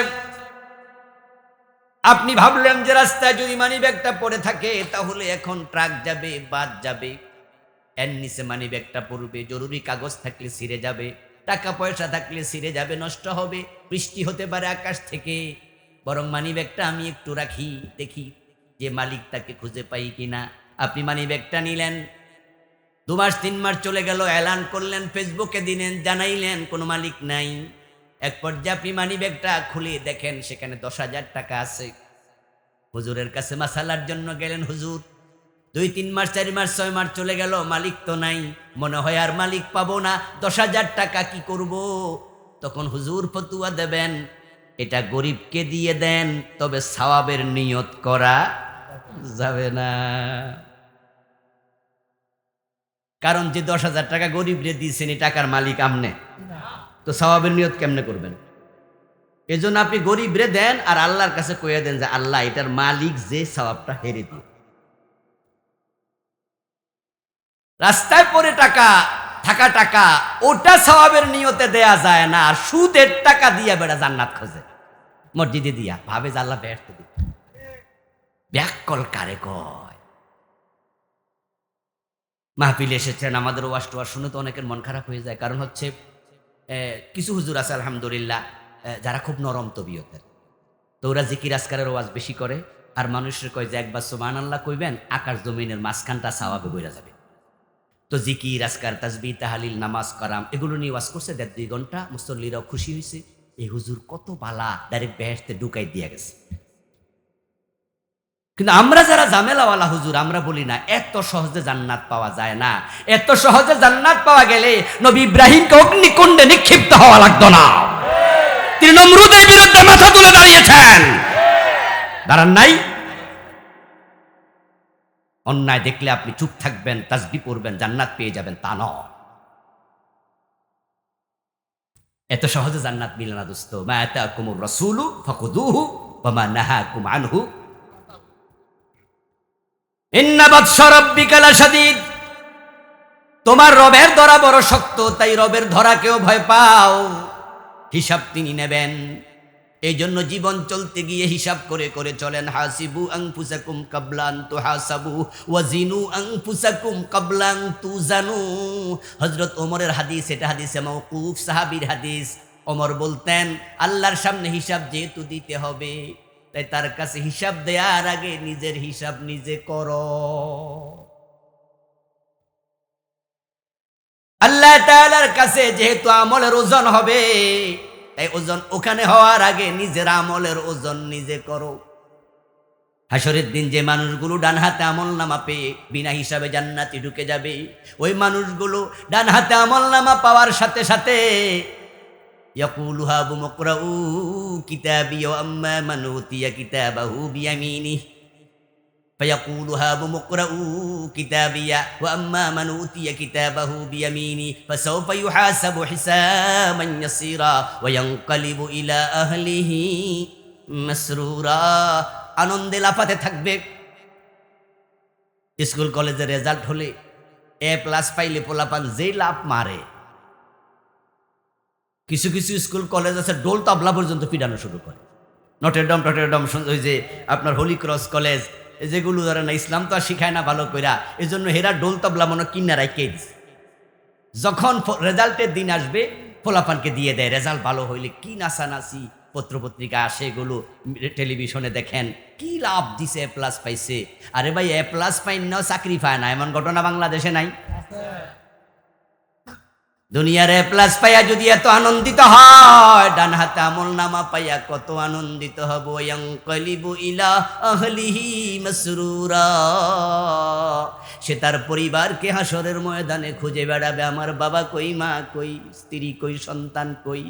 আপনি ভাবলেন যে রাস্তায় যদি মানি ব্যাগটা পড়ে থাকে তাহলে এখন ট্রাক যাবে, বাস যাবে, এর নিচে মানি ব্যাগটা পড়বে, জরুরি কাগজ থাকলে ছিঁড়ে যাবে, টাকা পয়সা থাকলে ছিঁড়ে যাবে, নষ্ট হবে, বৃষ্টি হতে পারে আকাশ থেকে। বরং মানি ব্যাগটা আমি একটু রাখি, দেখি যে মালিক তাকে খুঁজে পাই কিনা। আপনি মানি ব্যাগটা নিলেন, 2 মাস 3 মাস চলে গেল, এলান করলেন, ফেসবুকে দিলেন, জানাইলেন, কোনো মালিক নাই। এক পর্যায়ে আপনি মানি ব্যাগটা খুলে দেখেন সেখানে 10,000 টাকা আছে। হুজুরের কাছে মাসালার জন্য গেলেন, হুজুর 2 3 মাস 4 মাস 6 মাস চলে গেল, মালিক তো নাই, মনে হয় আর মালিক পাবো না, 10,000 টাকা কি করব? তখন হুজুর ফতুয়া দেবেন, এটা গরিবকে দিয়ে দেন, তবে সওয়াবের নিয়ত করা যাবে না। কারণ যে 10,000 টাকা গরিবরে দিয়েছেন, এই টাকার মালিক আমনে, তো সওয়াবের নিয়ত কেমনে করবেন? এজন্য আপনি গরিবরে দেন আর আল্লাহর কাছে কইয়া দেন যে আল্লাহ এটার মালিক যে, সওয়াবটা হেরে দিও। রাস্তায় পড়ে টাকা থাকা টাকা, ওটা সওয়াবের নিয়তে দেয়া যায় না। আর সুদের টাকা দিয়া বেড়া জান্নাত খোঁজে, মসজিদে দিয়া ভাবে যে আল্লাহ ব্যর্থ দিবে। ব্যাককল কারে কয়? মাহফিলে এসেছেন, আমাদের ওয়াজ টোয়াজ শুনে তো অনেকের মন খারাপ হয়ে যায়। কারণ হচ্ছে কিছু হুজুর আছে আলহামদুলিল্লাহ, যারা খুব নরম তবিয়তের, তো ওরা জিকির আজকারের ওয়াজ বেশি করে, আর মানুষের কয় যে একবার সুবহানাল্লাহ কইবেন, আকাশ জমিনের মাঝখানটা সওয়াবে বইরা যাবে। তো জিকির আজকার, তাসবিহ, তাহলিল, নামাজ কারাম এগুলো নিয়ে ওয়াজ করছে 1.5-2 ঘন্টা, মুসল্লিরাও খুশি হয়েছে। এই হুজুর কত বালা, ডাইরেক্ট বেহেশতে ঢুকাই দিয়া গেছে। কিন্তু আমরা যারা ঝামেলাওয়ালা হুজুর, আমরা বলি না এত সহজে জান্নাত পাওয়া যায় না। এত সহজে জান্নাত পাওয়া গেলে নবী ইব্রাহিমকে অগ্নিকুণ্ডে নিক্ষিপ্ত হওয়া লাগতো না। তিনি নমরুদের বিরুদ্ধে মাথা তুলে দাঁড়িয়েছেন, দাঁড়ান নাই। অন্যায় দেখলে আপনি চুপ থাকবেন, তাসবিহ পড়বেন, জান্নাত পেয়ে যাবেন, তা নয়। এত সহজে জান্নাত মিলে না দোস্ত। মা আতাকুমুর রাসূলু ফাখুযুহু ওয়া মা নাহাকুম আনহু ইন্না বাতশা রাব্বিকা লাশাদীদ। তোমার রবের ধরা বড় শক্ত, তাই রবের ধরাকেও ভয় পাও, হিসাব তিনি নেবেন। এই জন্য জীবন চলতে গিয়ে হিসাব করে করে চলেন। হাসিবু আনফুসাকুম ক্বাবলা আন তুহাসাবু ওয়াজিনু আনফুসাকুম ক্বাবলা আন তুজানু। হযরত ওমরের হাদিস, এটা হাদিসে মাওকুফ, সাহাবীর হাদিস। ওমর বলতেন, আল্লাহর সামনে হিসাব যেহেতু দিতে হবে, তাই তার কাছে হিসাব দেওয়ার আগে নিজের হিসাব নিজে করো। আল্লাহ তাআলার কাছে যেহেতু আমলের ওজন হবে, তাই ওজন ওখানে হওয়ার আগে নিজের আমলের ওজন নিজে করো। হাসরের দিন যে মানুষগুলো ডান হাতে আমল নামা পেয়ে বিনা হিসাবে জান্নাতে ঢুকে যাবে, ওই মানুষগুলো ডান হাতে আমল নামা পাওয়ার সাথে সাথে ইয়াকুলু হাবু মুকরাউ কিতাবি ওয়া আম্মা মান উতিয়া কিতাবাহু বিয়ামিনিহি ফায়াকুলু হাবু মুকরাউ কিতাবিয়া ওয়া আম্মা মান উতিয়া কিতাবাহু বিয়ামিনিহি ফাসাউফা ইউহাসাবু হিসাবান ইয়াসীরা ওয়া ইয়ানকালিবু ইলা আহলিহি মাসরুরা। আনন্দে লাফাতে থাকবে। স্কুল কলেজের রেজাল্ট হলে A+ পাইলে পোলাপান যেই লাভ মারে, কিছু কিছু স্কুল কলেজ আছে ডোল তবলা পর্যন্ত পিটানো শুরু করে। নটেরডাম ওই যে আপনার হোলি ক্রস কলেজ, যেগুলো ধরে না, ইসলাম তো আর শিখায় না ভালো কইরা, এই জন্য হেরা ডোল তবলা মনে কিনা রাইকে দিছে। যখন রেজাল্টের দিন আসবে পোলাপানকে দিয়ে দেয়। রেজাল্ট ভালো হইলে কি নাচানাচি, পত্রপত্রিকা আসে, এগুলো টেলিভিশনে দেখেন, কি লাভ দিছে, A+ পাইছে। আরে ভাই A+ পাই না চাকরি পায় না, এমন ঘটনা বাংলাদেশে নাই? দুনিয়ার প্লাস পাইয়া যদি এত আনন্দিত হয়, ডান হাতে আমল নামা পাইয়া কত আনন্দিত হব। ইয়ানকালিবু ইলা আহলিহি মাসরুরা, সে তার পরিবারকে হাসরের ময়দানে খুঁজে বেড়াবে। আমার বাবা কই, মা কই, স্ত্রী কই, সন্তান কই।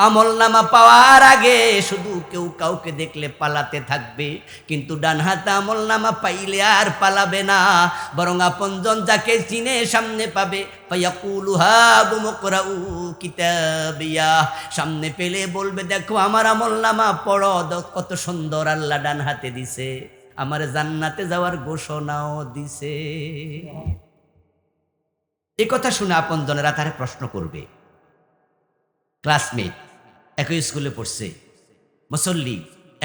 আমল নামা পাওয়ার আগে শুধু কেউ কাউকে দেখলে পালাতে থাকবে, কিন্তু ডান হাতে আমল নামা পাইলে আর পালাবে না, বরং আপনজন যাকে চিনে সামনে পাবে। ফায়াকুলু হাবু মুকরাউ কিতাবিয়া, সামনে পেলে বলবে দেখো আমার আমল নামা পড়ো, কত সুন্দর আল্লাহ ডান হাতে দিছে, আমার জান্নাতে যাওয়ার ঘোষণাও দিছে। এই কথা শুনে আপনজনেরা তারে প্রশ্ন করবে। ক্লাসমেট, একই স্কুলে পড়ছে, মুসল্লি,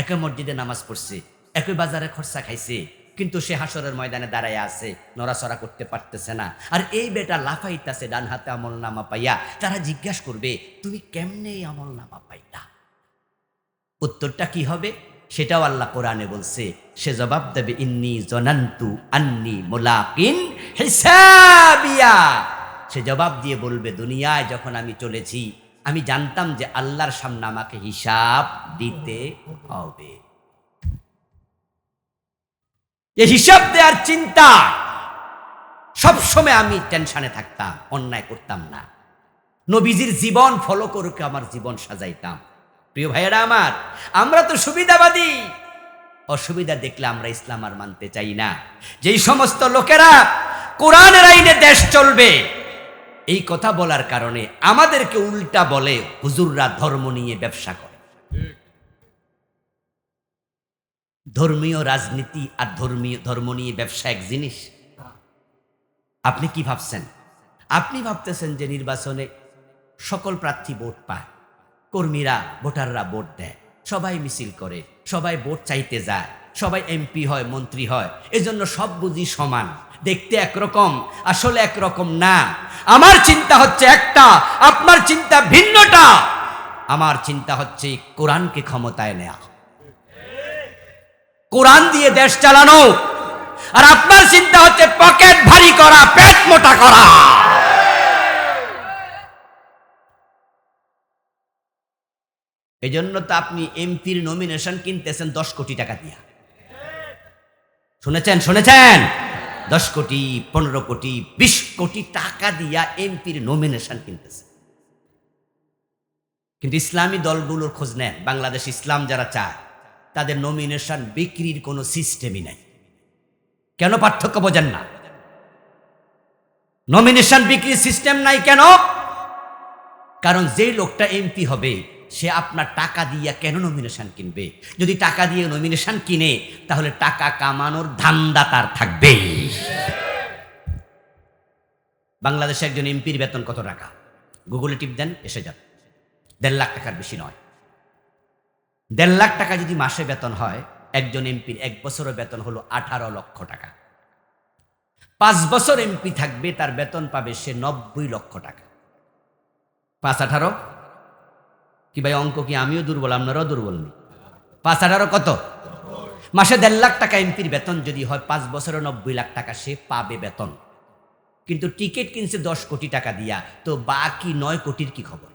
একই মসজিদে নামাজ পড়ছে, একই বাজারে খরচা খাইছে, কিন্তু সে হাসরের ময়দানে দাঁড়ায় আছে, নড়াচড়া করতে পারতেছে না। আর এই বেটা লাফাইতাছে ডান হাতে আমল নামা পাইয়া। তারা জিজ্ঞাসা করবে তুমি কেমনে আমল নামা পাইলা? উত্তরটা কি হবে সেটাও আল্লাহ কোরআনে বলছে। সে জবাব দেবে ইন্নী জনান্তু আন্নী মুলাকিন হিসাবিয়া। সে জবাব দিয়ে বলবে দুনিয়ায় যখন আমি চলেছি আমি জানতাম যে আল্লাহর সামনে আমাকে হিসাব দিতে হবে। এই হিসাব দেওয়ার চিন্তা সবসময় আমি টেনশনে থাকতাম, অন্যায় করতাম না, নবীজির জীবন ফলো করে আমার জীবন সাজাইতাম। প্রিয় ভাইয়েরা আমার, আমরা তো সুবিধাবাদী, অসুবিধা দেখলে আমরা ইসলাম আর মানতে চাই না। যেই সমস্ত লোকেরা কোরআনের আইনে দেশ চলবে এই কথা বলার কারণে আমাদেরকে উল্টা বলে হুজুররা ধর্ম নিয়ে ব্যবসা করে। ধর্মীয় রাজনীতি আর ধর্ম নিয়ে ব্যবসা এক জিনিস? আপনি কি ভাবছেন? আপনি ভাবতেছেন যে নির্বাচনে সকল প্রার্থী ভোট পায়, কর্মীরা ভোটাররা ভোট দেয়, সবাই মিছিল করে, সবাই ভোট চাইতে যায়, সবাই এমপি হয়, মন্ত্রী হয়, এজন্য সব বুঝি সমান, দেখতে একরকম, আসলে একরকম না। আমার চিন্তা হচ্ছে একটা, আপনার চিন্তা ভিন্নটা। আমার চিন্তা হচ্ছে কোরআনকে ক্ষমতায় নেয়া, কোরআন দিয়ে দেশ চালানো। আর আপনার চিন্তা হচ্ছে পকেট ভারী করা, পেট মোটা করা। এই জন্য তো আপনি এমপির নমিনেশন কিনতেছেন 10 কোটি টাকা দিয়া। শুনেছেন? 10 কোটি, 15 কোটি, 20 কোটি টাকা দিয়া এমপির নমিনেশন কিনতেছেন। কিন্তু ইসলামী দলগুলোর খোঁজ নেন, বাংলাদেশ ইসলাম যারা চায় তাদের নমিনেশন বিক্রির কোনো সিস্টেমই নাই। কেন? পার্থক্য বোঝেন না। নমিনেশন বিক্রির সিস্টেম নাই কেন? কারণ যেই লোকটা এমপি হবে সে আপনার টাকা দিয়ে কেন নমিনেশন কিনবে? যদি টাকা দিয়ে নমিনেশন কিনে তাহলে টাকা কামানোর ধান্দা তার থাকবে। বাংলাদেশে একজন এমপির বেতন কত টাকা? গুগলে টিপ দেন, এসে যান। 1.5 লাখ টাকার বেশি নয়। 1.5 লাখ টাকা যদি মাসে বেতন হয়, একজন এমপির 1 বছরের বেতন হলো 18 লক্ষ টাকা। 5 বছর এমপি থাকবে, তার বেতন পাবে সে 90 লক্ষ টাকা। 5 18 কি ভাই, অঙ্ক কি আমিও দুর্বল, আপনারাও দুর্বল নেই? 5 18 কত? মাসে 1.5 লাখ টাকা এমপির বেতন যদি হয়, 5 বছরে 90 লাখ টাকা সে পাবে বেতন। কিন্তু টিকিট কিনছে 10 কোটি টাকা দিয়া, তো বাকি 9 কোটির কি খবর?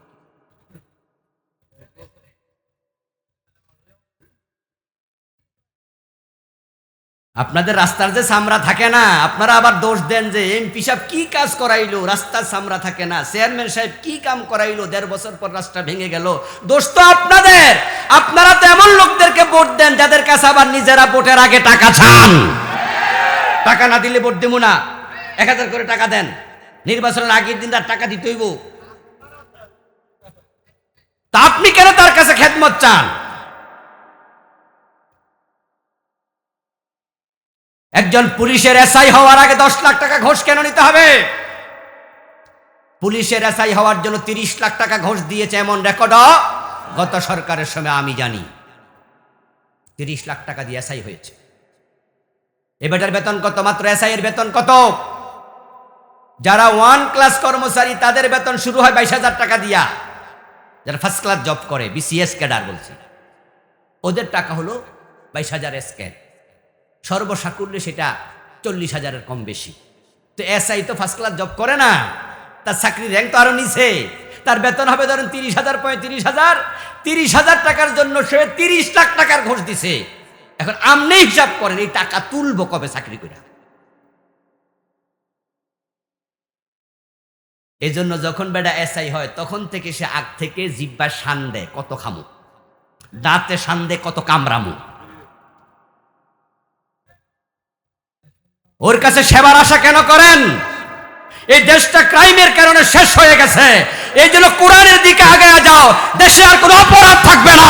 আপনাদের রাস্তার যে চামড়া থাকে না, আপনারা আবার দোষ দেন যে এমপি সাহেব কি কাজ করাইলো, রাস্তার চামড়া থাকে না, চেয়ারম্যান সাহেব কি কাম করাইলো, 1.5 বছর পর রাস্তা ভেঙে গেল। দোষ তো আপনাদের। আপনারা তো এমন লোকদেরকে ভোট দেন যাদের কাছে আবার নিজেরা ভোটের আগে টাকা চান। টাকা না দিলে ভোট দেবো না। 1000 করে টাকা দেন, নির্বাচনের আগের দিন তার টাকা দিতে হইব। তা আপনি কেন তার কাছে খেদমত চান? একজন পুলিশের এসআই হওয়ার আগে 10 লাখ টাকা ঘোষ কেন নিতে হবে? পুলিশের এসআই হওয়ার জন্য 30 লাখ টাকা ঘোষ দিয়েছে এমন রেকর্ড গত সরকারের সময় আমি জানি। 30 লাখ টাকা দিয়ে এসআই হয়েছে। এবারের বেতন কত? মাত্র এসআই এর বেতন কত? যারা 1 ক্লাস কর্মচারী তাদের বেতন শুরু হয় 22,000 টাকা দিয়া। যারা ফার্স্ট ক্লাস জব করে, বিসিএস ক্যাডার বলছে, ওদের টাকা হলো 22,000 স্কেল। সর্বসাকুল্যে সেটা 40,000-এর কম বেশি। তো এসআই তো ফার্স্ট ক্লাস জব করে না, তার চাকরির র্যাঙ্ক তো আরো নিচে, তার বেতন হবে ধরেন 30,000 35,000, 30,000 টাকার জন্য সে 30 লাখ টাকার ঘুষ দিছে। এখন আমনে হিসাব করেন এই টাকা তুলবো কবে চাকরি করে। এই জন্য যখন বেটা এসআই হয় তখন থেকে সে আগ থেকে জিব্বা শান দেয় কত খামু, দাঁতে শান দেয় কত কামড়ামু। ওর কাছে সেবার আশা কেন করেন? এই দেশটা ক্রাইমের কারণে শেষ হয়ে গেছে। এই জন্য কোরআনের দিকে আগে যাও, দেশে আর কোনো অপরাধ থাকবে না,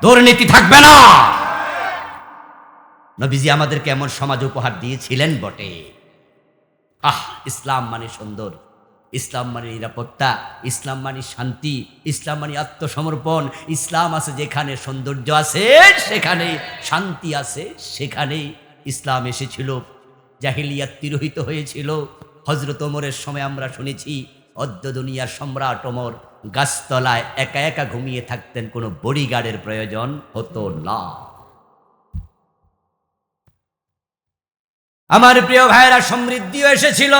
দুর্নীতি থাকবে না। নবীজি আমাদেরকে এমন সমাজ উপহার দিয়েছিলেন বটে। ইসলাম মানে সুন্দর, ইসলাম মানে নিরাপত্তা, ইসলাম মানে শান্তি, ইসলাম মানে আত্মসমর্পণ। ইসলাম আছে যেখানে সৌন্দর্য আছে সেখানে শান্তি আছে, সেখানে ইসলাম এসেছিল। জাহিলিয়াত তিরোহিত হয়েছিল। হযরত ওমরের সময় আমরা শুনেছি অদ্য দুনিয়ার সম্রাট ওমর গাছতলায় একা একা ঘুমিয়ে থাকতেন, কোনো বডিগার্ডের প্রয়োজন হতো না। আমার প্রিয় ভাইরা, সমৃদ্ধিও এসেছিল।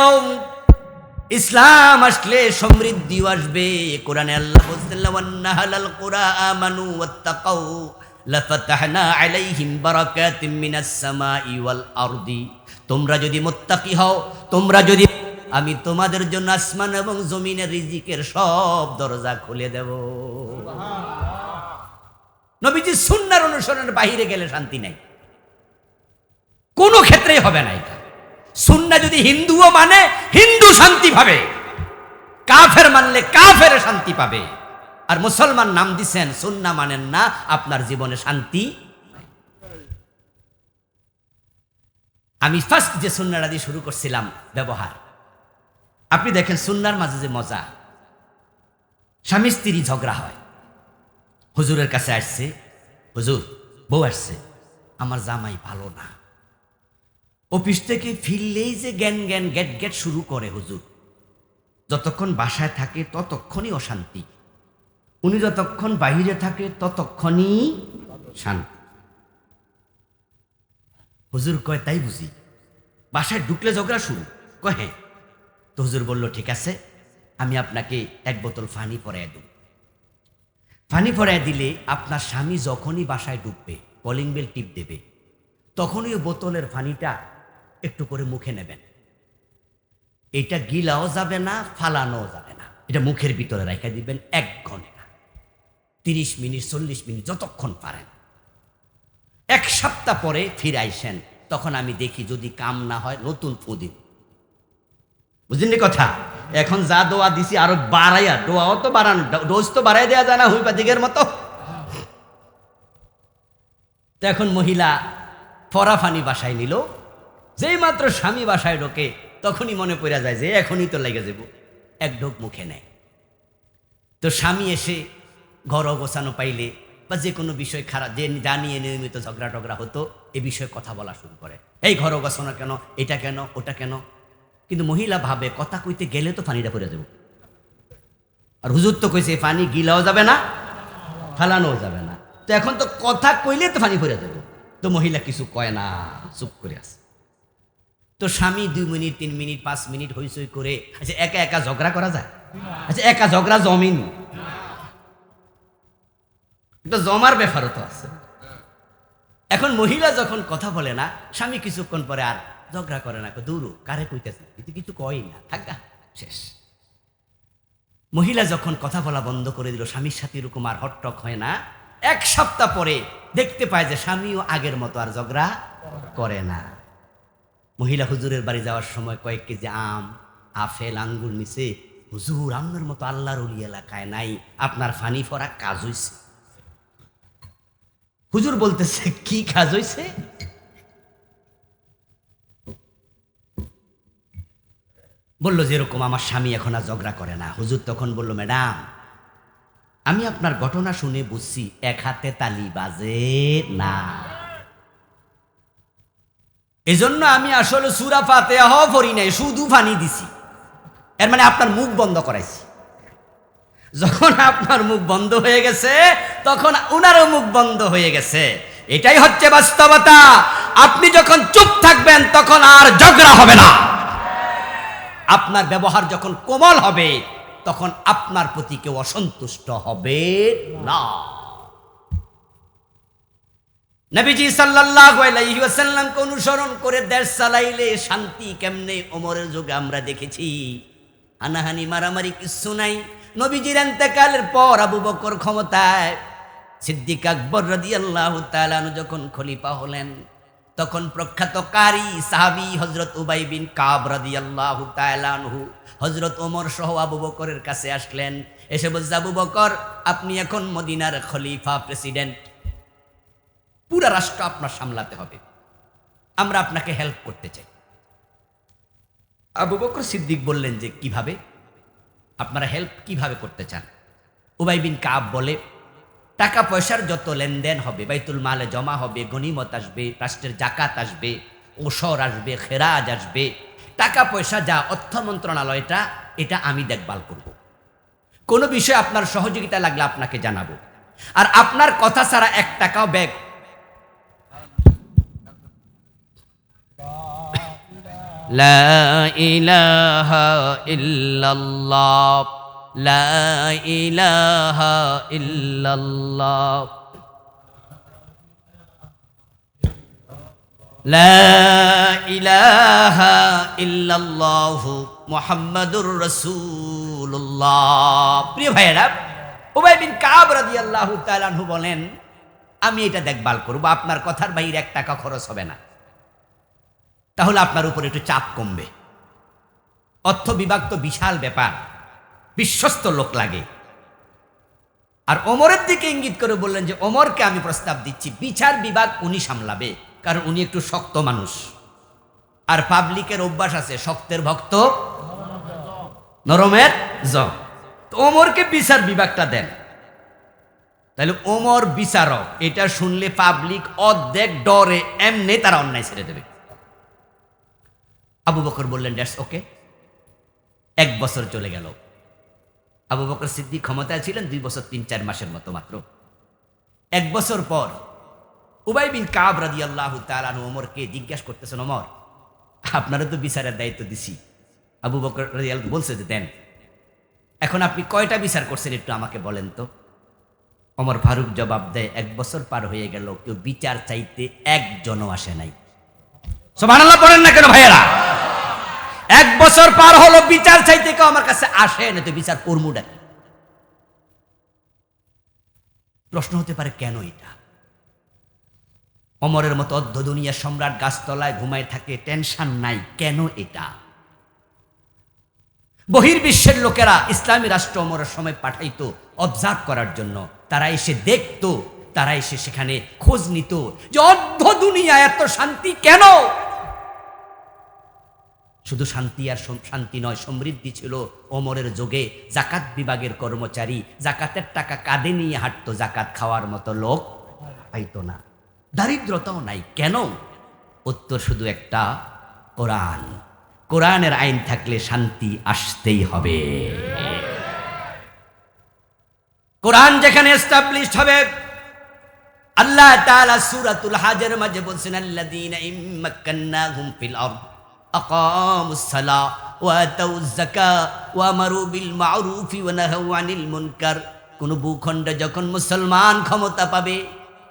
ইসলাম আসলে সমৃদ্ধিও আসবে। কোরআনে আল্লাহ বলছেন ওয়ান্না হালাল কুরা আমানু ওয়াত্তাকাউ লাফাতাহনা আলাইহিম বারাকাতিম মিনাস সামাই ওয়াল আরদি। তোমরা যদি মুত্তাকি হও, তোমরা যদি, আমি তোমাদের জন্য আসমান এবং জমিনের রিজিকের সব দরজা খুলে দেব। নবীজি সুন্নাহর অনুসরণের বাইরে গেলে শান্তি নাই, কোনো ক্ষেত্রেই হবে না। এটা সুন্নাহ যদি হিন্দুও মানে হিন্দু শান্তি পাবে, কাফের মানলে কাফের শান্তি পাবে। আর মুসলমান নাম দিছেন, সুন্নাহ মানেন না, আপনার জীবনে শান্তি। আমি ফার্স্ট যে সুন্নাহটা দিয়ে শুরু করছিলাম ব্যবহার, আপনি দেখেন সুন্নাহর মাঝে যে মজা। স্বামী স্ত্রী ঝগড়া হয়, হুজুরের কাছে আসছে, হুজুর বউ আসছে, আমার জামাই ভালো না। অফিস থেকে ফিরলেই যে জ্ঞান জ্ঞান গ্যাট গ্যাট শুরু করে হুজুর। যতক্ষণ বাসায় থাকে ততক্ষণই অশান্তি, উনি যতক্ষণ বাহিরে থাকে ততক্ষণই শান্তি। হুজুর কয় তাই বুঝি, বাসায় ঢুকলে ঝগড়া শুরু? কয় হ্যাঁ। তো হুজুর বলল ঠিক আছে, আমি আপনাকে 1 বোতল পানি পরাইয়া দেব। পানি পরাইয়া দিলে আপনার স্বামী যখনই বাসায় ঢুকবে, কলিং বেল টিপ দেবে, তখনই বোতলের পানিটা একটু করে মুখে নেবেন। এটা গিলাও যাবে না, ফালানোও যাবে না, এটা মুখের ভিতরে রেখে দিবেন 1 ঘন্টা, 30 মিনিট 40 মিনিট যতক্ষণ পারেন। 1 সপ্তাহ পরে ফিরে আইসেন, তখন আমি দেখি যদি কাম না হয় নতুন ফু দিন। বুঝলেন কথা? এখন যা দোয়া দিছি আরো বাড়াইয়া, দোয়াও তো বাড়ানো, ডোজ তো বাড়াই দেওয়া যায় না হুইপাদিকের মতো। তো এখন মহিলা ফরাফানি বাসায় নিল, যেই মাত্র স্বামী বাসায় ঢোকে তখনই মনে পড়ে যায় যে এখনই তো লেগে যাব, 1 ঢোক মুখে নেয়। তো স্বামী এসে ঘর গোছানো পাইলে বা যে কোনো বিষয় খারাপ, যে জানিয়ে নিয়মিত ঝগড়া টগড়া হতো, এ বিষয়ে কথা বলা শুরু করে, এই ঘর গোছানো কেন, এটা কেন, ওটা কেন। কিন্তু মহিলা ভাবে কথা কইতে গেলে তো পানিটা পড়ে যাব, আর হুজুর তো কইছে পানি গিলাও যাবে না, ফালানোও যাবে না। তো এখন তো কথা কইলে তো পানি পড়ে যাব। তো মহিলা কিছু কয় না, চুপ করে আছে। তো স্বামী 2 মিনিট 3 মিনিট 5 মিনিট হইচই করে, আচ্ছা একা একা ঝগড়া করা যায়? আচ্ছা একা ঝগড়া জমিন, এটা জমার ব্যাপারও তো আছে। এখন মহিলা যখন কথা বলে না, স্বামী কিছুক্ষণ পরে আর ঝগড়া করে না, দূর কারে কইতেছে, কিন্তু কিছু কয় না, থাকা শেষ। মহিলা যখন কথা বলা বন্ধ করে দিল, স্বামীর সাথে এরকম আর হটটক হয় না। 1 সপ্তাহ পরে দেখতে পায় যে স্বামীও আগের মতো আর ঝগড়া করে না। মহিলা হুজুরের বাড়ি যাওয়ার সময় কয়েক কেজি আম, আপেল, আঙ্গুর নিছে, হুজুর আপনার মতো আল্লাহর ওলি এলাকায় নাই, আপনার ফানি ফরা কাজ হইছে। হুজুর বলতেছে কি কাজ হইছে? বলল যেরকম আমার স্বামী এখন আর ঝগড়া করে না। হুজুর তখন বলল ম্যাডাম, আমি আপনার ঘটনা শুনে বুঝছি 1 হাতে তালি বাজে না, এজন্য আমি আসলে সূরা ফাতিহা পড়ি নাই, শুধু পানি দিছি। এর মানে আপনার মুখ বন্ধ করাইছি। যখন আপনার মুখ বন্ধ হয়ে গেছে তখন উনারও মুখ বন্ধ হয়ে গেছে। এটাই হচ্ছে বাস্তবতা। আপনি যখন চুপ থাকবেন তখন আর ঝগড়া হবে না। আপনার ব্যবহার যখন কোমল হবে তখন আপনার প্রতি কেউ অসন্তুষ্ট হবে না। নবীজি সাল্লাল্লাহু আলাইহি ওয়াসাল্লামকে অনুসরণ করে দেশ চালাইলে শান্তি কেমনে ওমরের যুগে আমরা দেখেছি। হানাহানি মারামারি কিচ্ছু নাই। নবীজির ইন্তেকালের পর আবু বকর ক্ষমতায়, সিদ্দিক আকবর রাদিয়াল্লাহু তাআলা আনহু যখন খলিফা হলেন তখন প্রখ্যাত কারি সাহাবী হযরত উবাই বিন কাব রাদিয়াল্লাহু তাআলা আনহু হযরত ওমর সহ আবু বকরের কাছে আসলেন। এসে বলছে, আবু বকর আপনি এখন মদিনার খলিফা, প্রেসিডেন্ট, পুরা রাষ্ট্র আপনার সামলাতে হবে, আমরা আপনাকে হেল্প করতে চাই। আবু বকর সিদ্দিক বললেন যে কিভাবে আপনারা হেল্প কিভাবে করতে চান? উবাই বিন কাব বলে, টাকা পয়সার যত লেনদেন হবে, বাইতুল মালে জমা হবে, গনিমত আসবে, রাষ্ট্রের জাকাত আসবে, ওসর আসবে, খেরাজ আসবে, টাকা পয়সা যা অর্থ মন্ত্রণালয়টা, এটা আমি দেখভাল করব। কোনো বিষয়ে আপনার সহযোগিতা লাগলে আপনাকে জানাবো, আর আপনার কথা ছাড়া 1 টাকাও ব্যাগ। লা ইলাহা ইল্লাল্লাহ, লা ইলাহা ইল্লাল্লাহ, লা ইলাহা ইল্লাল্লাহ মুহাম্মাদুর রাসূলুল্লাহ। প্রিয় ভাইয়েরা, উবাই বিন কাব রাদিয়াল্লাহু তাআলা আনহু বলেন, আমি এটা দেখভাল করব, আপনার কথার বাইরে 1 টাকা খরচ হবে না, তাহলে আপনার উপর একটু চাপ কমবে। অর্থ বিভাগ তো বিশাল ব্যাপার, বিশ্বস্ত লোক লাগে। আর ওমরের দিকে ইঙ্গিত করে বললেন যে ওমরকে আমি প্রস্তাব দিচ্ছি, বিচার বিভাগ উনি সামলাবে, কারণ উনি একটু শক্ত মানুষ, আর পাবলিকের অভ্যাস আছে শক্তের ভক্ত নরমের জম। তো ওমরকে বিচার বিভাগটা দেন, তাহলে ওমর বিচারক। এটা শুনলে পাবলিক অর্ধেক ডরে এমনি তারা অন্যায় ছেড়ে দেবে। আবু বকর বললেন দ্যাটস ওকে। 1 বছর চলে গেল। আবু বকর সিদ্দিক ক্ষমতায় ছিলেন 2 বছর 3-4 মাসের মতো মাত্র। 1 বছর পর উবাই বিন কাব রাদিয়াল্লাহু তাআলা আনহু ওমরকে জিজ্ঞাসা করতেছেন, ওমর আপনারা তো বিচারের দায়িত্ব দিছি। আবু বকর রাদিয়াল্লাহু বলছে যে দেন, এখন আপনি কয়টা বিচার করছেন একটু আমাকে বলেন তো। ওমর ফারুক জবাব দেয়, 1 বছর পার হয়ে গেল, কেউ বিচার চাইতে একজনও আসে নাই। সুবহানাল্লাহ বলেন না কেন ভাইয়েরা? 1 বছর পার হলো, বিচার চাইতে কেউ আমার কাছে আসে না, তো বিচার করমুটা। প্রশ্ন হতে পারে কেন এটা? ওমরের মতো অর্ধ দুনিয়ার সম্রাট গাছতলায় ঘুমায় থাকে, টেনশন নাই, কেন এটা? বহির্বিশ্বের লোকেরা ইসলামী রাষ্ট্র ওমরের সময় পাঠাইতো অবজার্ভ করার জন্য, তারা এসে দেখতো, তারা এসে সেখানে খোঁজ নিত যে অর্ধ দুনিয়া এত শান্তি কেন। শুধু শান্তি আর শান্তি নয়, সমৃদ্ধি ছিল ওমরের যুগে। জাকাত বিভাগের কর্মচারী জাকাতের টাকা কাঁধে নিয়ে হাঁটতো, জাকাত খাওয়ার মতো লোক পাইতো না। দারিদ্রতাও নাই, কেন? উত্তর শুধু একটা, কোরআন। কোরআনের আইন থাকলে শান্তি আসতেই হবে। কোরআন যেখানে এস্টাবলিশড হবে, আল্লাহ তাআলা সূরাতুল হাজের মাঝে বলছেন, আল্লাযীনা ইম্মাক্কান্নাহুম ফিল আরদ আকামুস সালাহ ওয়া আতাউয যাকাত ওয়া আমারু বিল মা'রুফি ওয়া নাহাউ আনিল মুনকার। কোন ভূখণ্ডে যখন মুসলমান ক্ষমতা পাবে,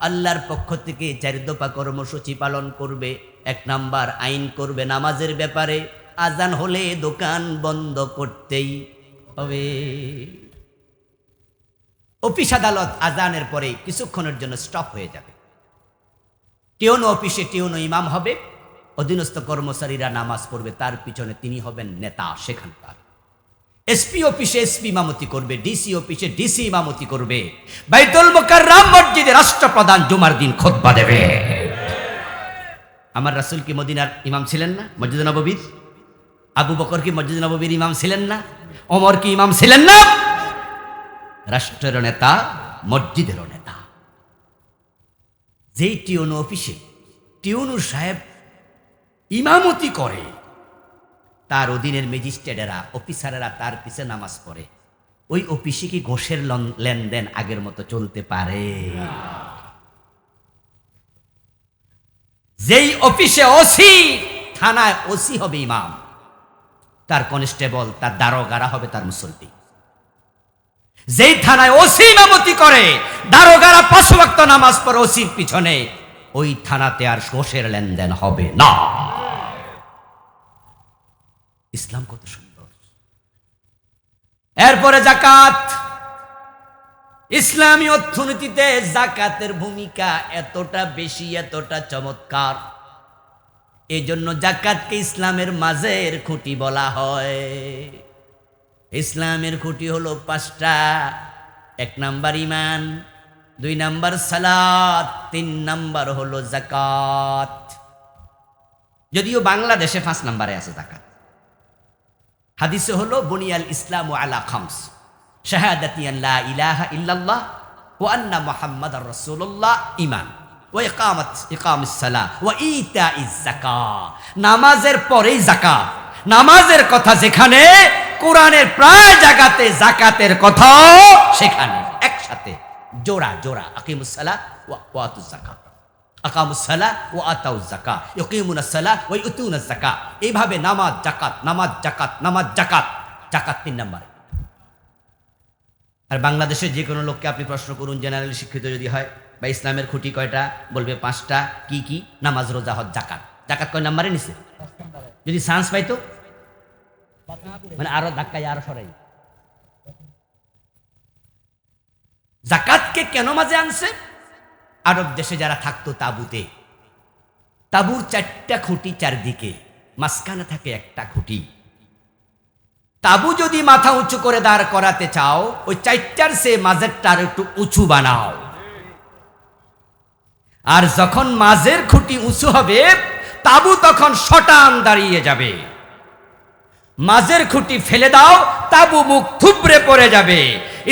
আল্লাহর পক্ষ থেকে 4 দফা কর্মসূচি পালন করবে। 1 নাম্বার আইন করবে নামাজের ব্যাপারে, আজান হলে দোকান বন্ধ করতেই হবে। অফিস আদালত আজানের পরে কিছুক্ষণের জন্য স্টপ হয়ে যাবে। টিউনো অফিসে টিউনো ইমাম হবে, অধীনস্থ কর্মচারীরা নামাজ পড়বে, তার পিছনে তিনি হবেন নেতা সেখানকার। এসপি অফিসে এসপি ইমামতি করবে, ডিসি অফিসে ডিসি ইমামতি করবে, বাইতুল মুকাররম মসজিদে রাষ্ট্রপ্রধান জুমার দিন খুতবা দেবে। আমার রাসূল কি মদিনার ইমাম ছিলেন না, মসজিদ নববীর? আবু বকর কি মসজিদ নববীর ইমাম ছিলেন না? ওমর কি ইমাম ছিলেন না? রাষ্ট্রের নেতা, মসজিদেরও নেতা। যেই টিউনো অফিসে টিউনো সাহেব ইমামতি করে, তার অধীনের ম্যাজিস্ট্রেটেরা, অফিসারেরা তার পিছে নামাজ পড়ে। ওই অফিসে কি ঘোষের লেনদেন আগের মতো চলতে পারে? যেই অফিসে ওসি, থানায় ওসি হবে ইমাম। তার কনস্টেবল, তার দারোগারা হবে তার মুসল্লি। যেই থানায় ওসি ইমামতি করে, দারোগারা 5 ওয়াক্ত নামাজ পড়ে ওসির পিছনে, ওই থানাতে আর ঘোষের লেনদেন হবে না। ইসলাম কত সুন্দর। এরপরে জাকাত। ইসলামী অর্থনীতিতে জাকাতের ভূমিকা এতটা বেশি, এতটা চমৎকার, এই জন্য জাকাতকে ইসলামের মাঝের খুঁটি বলা হয়। ইসলামের খুঁটি হলো 5টা। 1 নাম্বার ঈমান, 2 নাম্বার সালাত, 3 নাম্বার হলো যাকাত। যদিও বাংলাদেশে 5 নাম্বারে আছে যাকাত। হাদিসে হলো বুনিয়াল ইসলামু আলা খামস, শাহাদাতি আন লা ইলাহা ইল্লাল্লাহ ওয়া আন্না মুহাম্মাদার রাসূলুল্লাহ, ঈমান, ওয়া ইকামিস সালাহ ওয়া ইতাইজ যাকাত। নামাজের পরেই যাকাত। নামাজের কথা যেখানে, কোরআনের প্রায় জায়গাতে জাকাতের কথা সেখানে, একসাথে জোড়া জোড়া। আকিমুস সালাহ ওয়া আতুজ যাকাত, আকামুস সালাহ ওয়া আতাউজ যাকাত, ইকিমুনাস সালাহ ওয়া ইউতুনাজ যাকাত। এইভাবে নামাজ যাকাত, নামাজ যাকাত, নামাজ যাকাত। যাকাত 3 নম্বরে। আর বাংলাদেশের যে কোনো লোককে আপনি প্রশ্ন করুন, জেনারেল শিক্ষিত যদি হয়, বা ইসলামের খুঁটি কয়টা, বলবে 5টা। কি কি? নামাজ, রোজা, হজ, যাকাত। যাকাত কয় নাম্বারে নিছে? যদি চান্স পাইতো, মানে আরো ধাক্কায় আরো সরাই। যাকাতকে কেন মাঝে আনছে? আরব দেশে যারা থাকতো তাঁবুতে, তাঁবুর 4টা খুঁটি চারদিকে, মাঝখানে থাকে একটা খুঁটি। তাঁবু যদি মাথা উঁচু করে দাঁড় করাতে চাও, ওই 4টার সে মাঝেরটার একটু উঁচু বানাও। আর যখন মাঝের খুঁটি উঁচু হবে, তাঁবু তখন শটান দাঁড়িয়ে যাবে। মাঝের খুঁটি ফেলে দাও, তাঁবু মুখ থুবড়ে পড়ে যাবে।